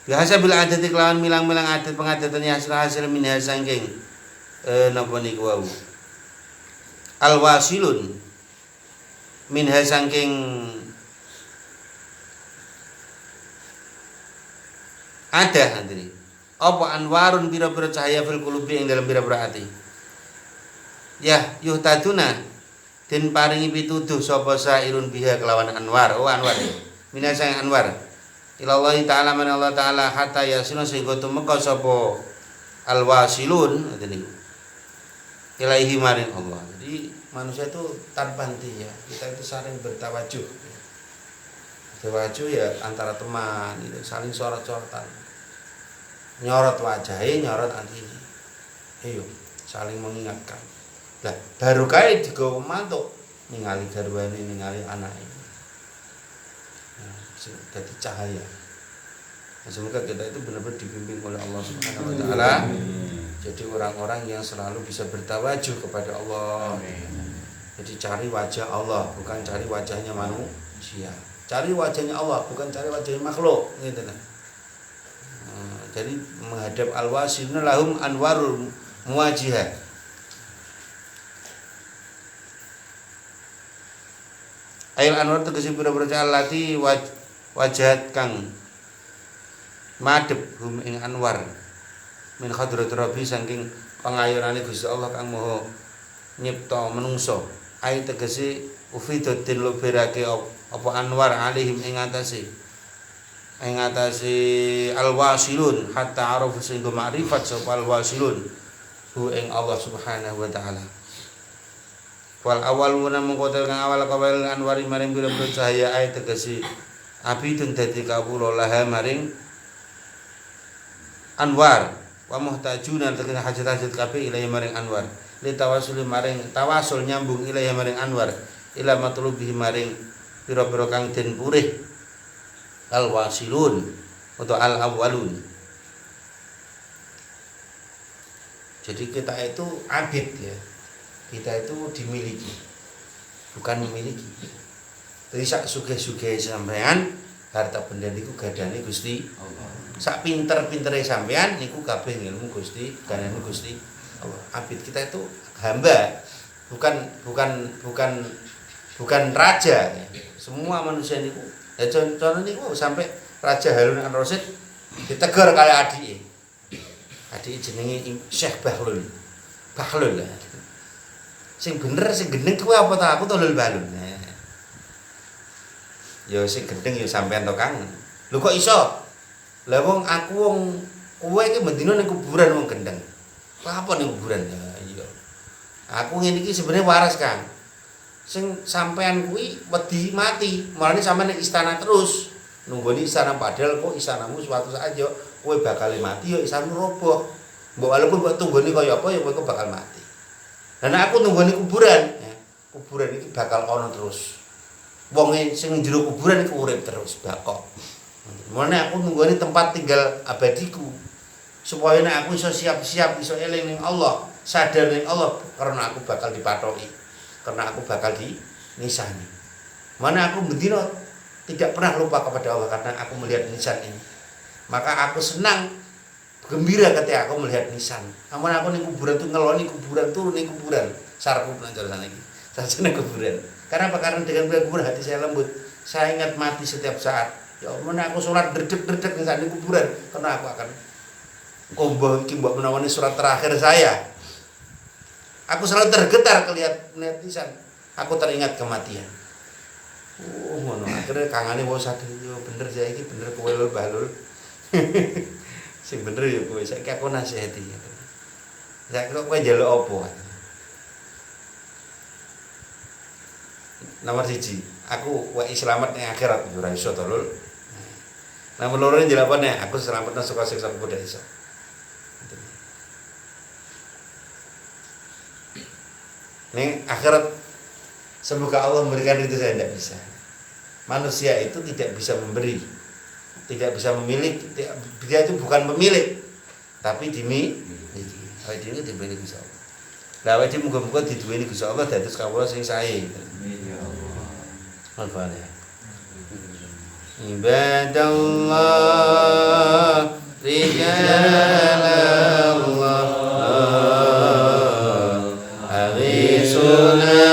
biasa bila adati kelawan milang-milang adat pengadatannya hasil minha sangking napa niku wau alwasilun minha sangking ada hadirin apa anwarun bira-bira cahaya fil qulubi ing dalam bira-bira ati ya yuhtaduna den paringi pituduh sapa sairun biha kelawan anwar anwar minha sang anwar ilallahi ta'ala man Allah ta'ala hatta yasina sehingga tumeka sapa alwasilun ngoten niku ilaihi maring Allah. Jadi manusia itu tanpa henti ya, kita itu saling bertawajuh. Tawajuh ya antara teman itu saling sorot-sorotan. Nyorot wajahnya, nyorot atine. Ayo saling mengingatkan. Lah baru kae digawa mantuk ningali garwane ningali anake. Jadi cahaya. Semoga kita itu benar-benar dibimbing oleh Allah Subhanahu wa taala. Jadi orang-orang yang selalu bisa bertawajuh kepada Allah. Jadi cari wajah Allah, bukan cari wajahnya manusia. Cari wajahnya Allah, bukan cari wajahnya makhluk, gitu kan. Jadi menghadap al-wasiluna lahum anwarul muwajihah. Ail anwar tegese pira-pira allati wajahat kang madhep hum ing anwar min hadratir rabbi saking pangayunane Gusti Allah kang maha nyipta menungso ai tegese ufidatin lubirake apa anwar alihim ing atase alwasilun hatta arafu sehingga ma'rifat sapa alwasilun hu ing Allah Subhanahu wa taala wal awaluna mengkotel kang awal kawal anwari maring pira-pira cahaya ai tegese abidun dadi kawula laha maring anwar wa muhtajuna tegese hajat-hajat kabeh ilahi maring anwar li tawasul maring tawasul nyambung ilahi maring anwar ila matlubihi maring pira-pira kang den purih al wasilun atau al awwalun. Jadi kita itu abid ya, kita itu dimiliki bukan memiliki. Jadi sak sugih-sugih sampean harta benda niku gadane Gusti Allah. Sak pinter-pintere sampean niku kabeh ilmu Gusti, gadane Gusti Allah. Abid kita itu hamba, bukan raja. Semua manusia niku. Ya contoh niku sampai Raja Harun Ar-Rasyid ditegur kali adike. Adike jenenge Syekh Bahlul. Bahlul. Sing bener sing geneng kuwi apa ta? Aku Tolol Balun. Ya sing gendeng ya sampean to Kang. Lho kok iso? Lah wong aku wong kowe iki mendino ning kuburan wong gendeng. Apa ning kuburan? Ya iya. Aku ngene iki sebenarnya waras Kang. Sing sampean kuwi wedi mati, malane sampean ning istana terus. Nunggoni istana padahal kok istanamu suatu saat yo kowe bakal mati yo istanamu roboh. Mbok walaupun mbok tunggoni kaya apa ya kowe bakal mati. Dan aku nunggoni kuburan, ya. Kuburan iki bakal ana terus. Wong sing njero kuburan iku urip terus bakok. Mulane aku nunggoni tempat tinggal abadiku. Supaya nek aku iso siap-siap iso eling ning Allah, sadar ning Allah karena aku bakal dipatoki. Karena aku bakal dinisani. Mana aku bendino tidak pernah lupa kepada Allah karena aku melihat nisan ini. Maka aku senang gembira ketika aku melihat nisan. Namun aku ning kuburan tuh ngeloni kuburan turun ning kuburan. Sarku belajar sana iki. Sarjana kuburan. Karena apa? Karena dengan melihat kuburan hati saya lembut. Saya ingat mati setiap saat. Ya mana aku sholat dredeg-dredeg ning sana kuburan karena aku akan kombo iki mbok menawani surat terakhir saya. Aku selalu tergetar melihat nisan. Aku teringat kematian. Oh ngono akhirnya kangane wong sadar yo bener saya iki bener kowe lho balul. Sing bener ya kowe saiki aku nasihati. Saiki kok kowe njaluk apa? Nomor 1, aku wae selamat ning akhirat ora iso to lho. Nomor 2 jawabannya aku selamat nang saka siksa kubur iso. Ning akhirat semoga Allah memberikan itu saya tidak bisa. Manusia itu tidak bisa memberi, tidak bisa memiliki. Dia itu bukan pemilik, tapi dimiliki. Awake dhewe dimiliki Gusti Allah. Lah awake dhewe muga-muga diduweni Gusti Allah dados kawula sing sae. Amin ya Allah. Al-Fatihah. Ibadallah rijalallah aghisuna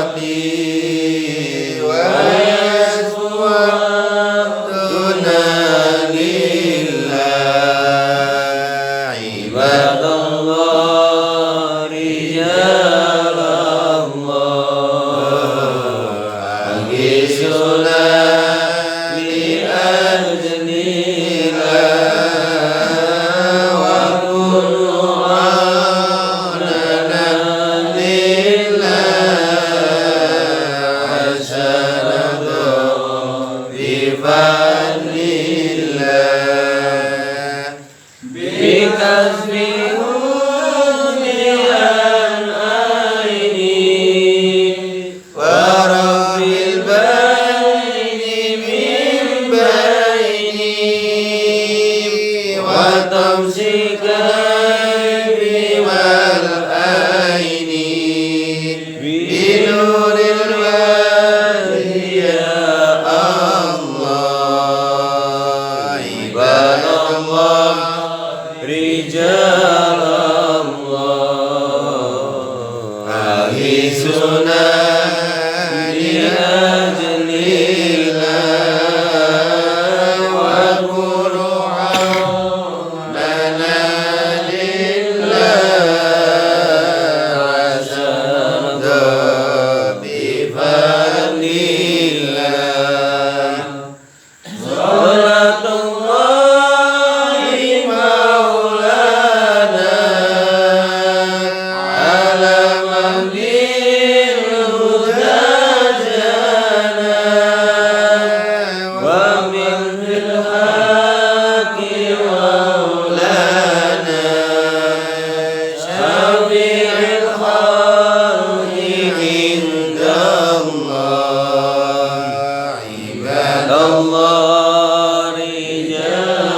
بشارتي ويسوع ibadallah rijalallah agisuna li ajlina wa kunu aunana lillah hasanatu bifadlillah bikasbi hunian aini wa rabbil baini min baini wa tamsikai biwal aini binuril wajhi ya Allah ibadallah rijalallah ahisuna li ajlillah wa kunu aunana lillah hasanatu bifadlillah salatullahi maulana ala mahdil huda jana wa min fil haqi maulana syafi'il khalqi indallah ibadallah rijalallah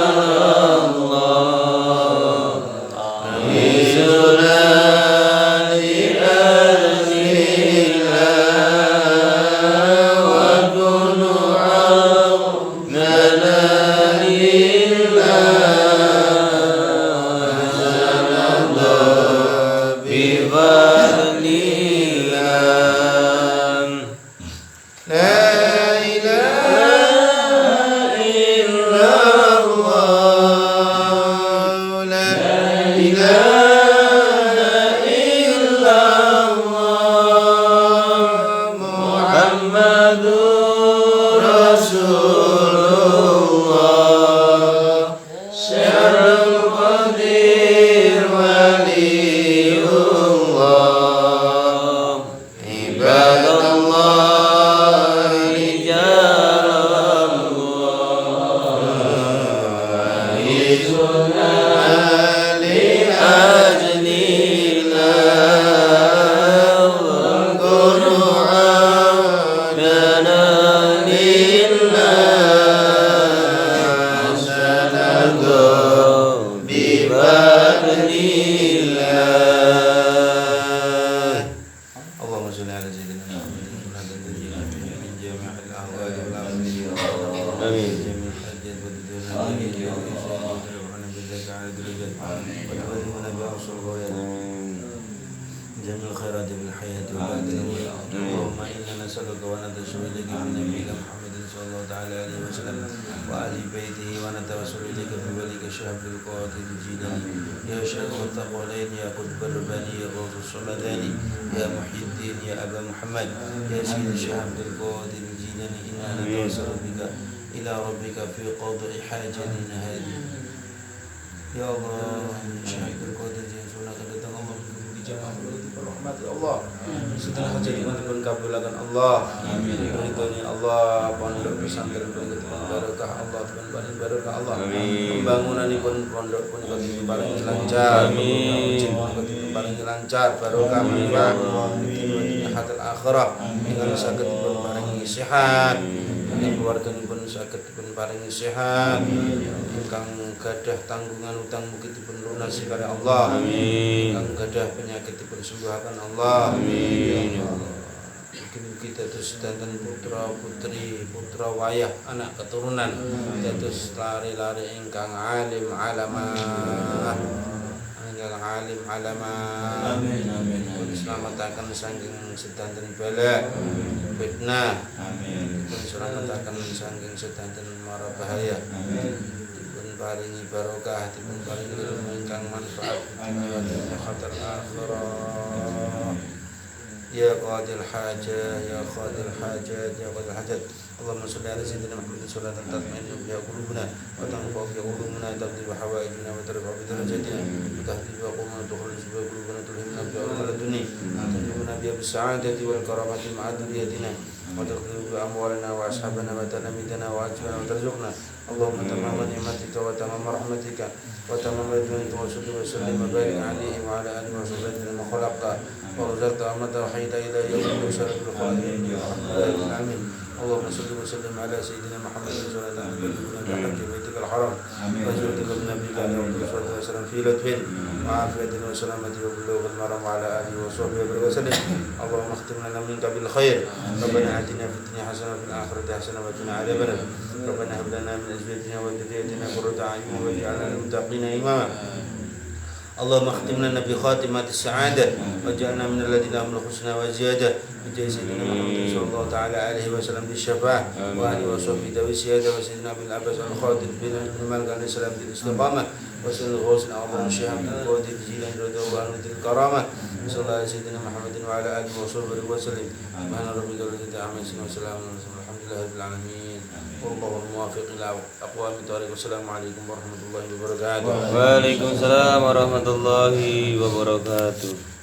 ahisuna li ajlillah wa kunu aunana lillah hasanatu bifadlillah la ilaha illallah la ilaha illallah Muhammadur Rasulullah syarul qadir waliullah ibadallah rijalallah ahisuna li ajlillah wa kunu aunana lillah hasanatu bifadlillah Allahumma sholli ala sayyidina Muhammad min jami'il ahwali wal afati amin jami'il hajjat wa dunya amin ya Allah جميع الخيرات في الحياة وبعد الموت اللهم إنا نسألك ونتوسل إليك بنبيك محمد صلى الله تعالى عليه وسلم وآل بيته ونتوسل إليك بوليك الشهب القاتل الجيلاني يا شيخ الثقلين يا قطب الرباني يا غوث الصمداني يا محي الدين يا أبا محمد يا سيد الشهب القاتل الجيلاني إنا نتوسل بك إلى ربك في قضاء حاجتنا هذه يا الله شهد القاتل يسونك datang Allah dijamaah rahmat Allah setelah hajat pun kabulkan Allah amin ridhonya Allah pondok pesantren pun barokah Allah paling barokah Allah pembangunanipun pondok pun paling lancar amin paling lancar barokah manfaat dunia hasil akhirat ingkang saged pun paringi sehat keluarganipun saged dipun paringi sehat ingkang gadah tanggungan utang mugi-dipun lunasi kali Allah amin ingkang gadah penyakit dipun sembuhaken Allah amin ya Allah mugi-mugi dados sedanten putra putri putra wayah anak keturunan dados lare-lare ingkang alim alamah ingkang alim alamah amin amin pun slametaken saking sedanten bala fitnah amin pun slametaken saking sedanten mara bahaya amin dipun paringi barokah dipun paringi ilmu ingkang yang manfaat dunia dan khatar akhirah. Ya qadil hajat, ya qadil hajat, ya qadil hajat. Allahumma salli ala sayyidina Muhammadin salatan tatma'innu biha qulubuna wa tanfa'u biha qulubuna taqdi wa hawaijuna wa tarfa'u bi darajatina wa tahdi wa qulubuna tukhrij biha qulubuna tulhimna biha al-dunya wa tunjibuna biha bis-sa'adati wal karamati ma'a dhurriyyatina wa taqdi bi amwalina wa ashabana wa talamidana wa ajwana wa tarzuqna Allahumma tamama ni'matika wa tamama rahmatika wa tamama ridwanika wa sallim wa barik alaihi wa ala alihi wa sahbihi wa khalaqta wa razaqta amata wa hayta ila yawmi yusharriful khalqi amin. اللهم صل وسلم على سيدنا محمد صلى الله عليه وسلم بحج بيتك الحرام وزوجك بنبيك عليه الصلاه والسلام في لطف وعافيه وسلامه وبلوغ المرام وعلى اله وصحبه وسلم. اللهم اختم لنا منك بالخير. ربنا اتنا في الدنيا حسنه وفي الاخره حسنه وقنا عذاب النار. ربنا هب لنا من ازواجنا وذريتنا قرة اعين واجعلنا للمتقين اماما. اللهم اختم لنا بخاتمة السعادة واجعلنا من الذين هم الحسنى وزيادة بجاه سيدنا محمد صلى الله تعالى عليه وسلم بالشفاعة وآله وصحبه ذوي السيادة وسيدنا أبي العباس الخاطب بن مالك عليه السلام بالاستقامة وسيدنا الغوث الأعظم الشهاب بن قوة الجيلان رضي الله عنه الكرامة صلى الله على سيدنا محمد وعلى آله وصحبه وسلم. سبحان ربك رب العزة عما يصفون وسلام على المرسلين والحمد لله رب العالمين. والله الموافق إلى أقوام الطريق. والسلام عليكم ورحمة الله وبركاته. Waalaikumsalam warahmatullahi wabarakatuh.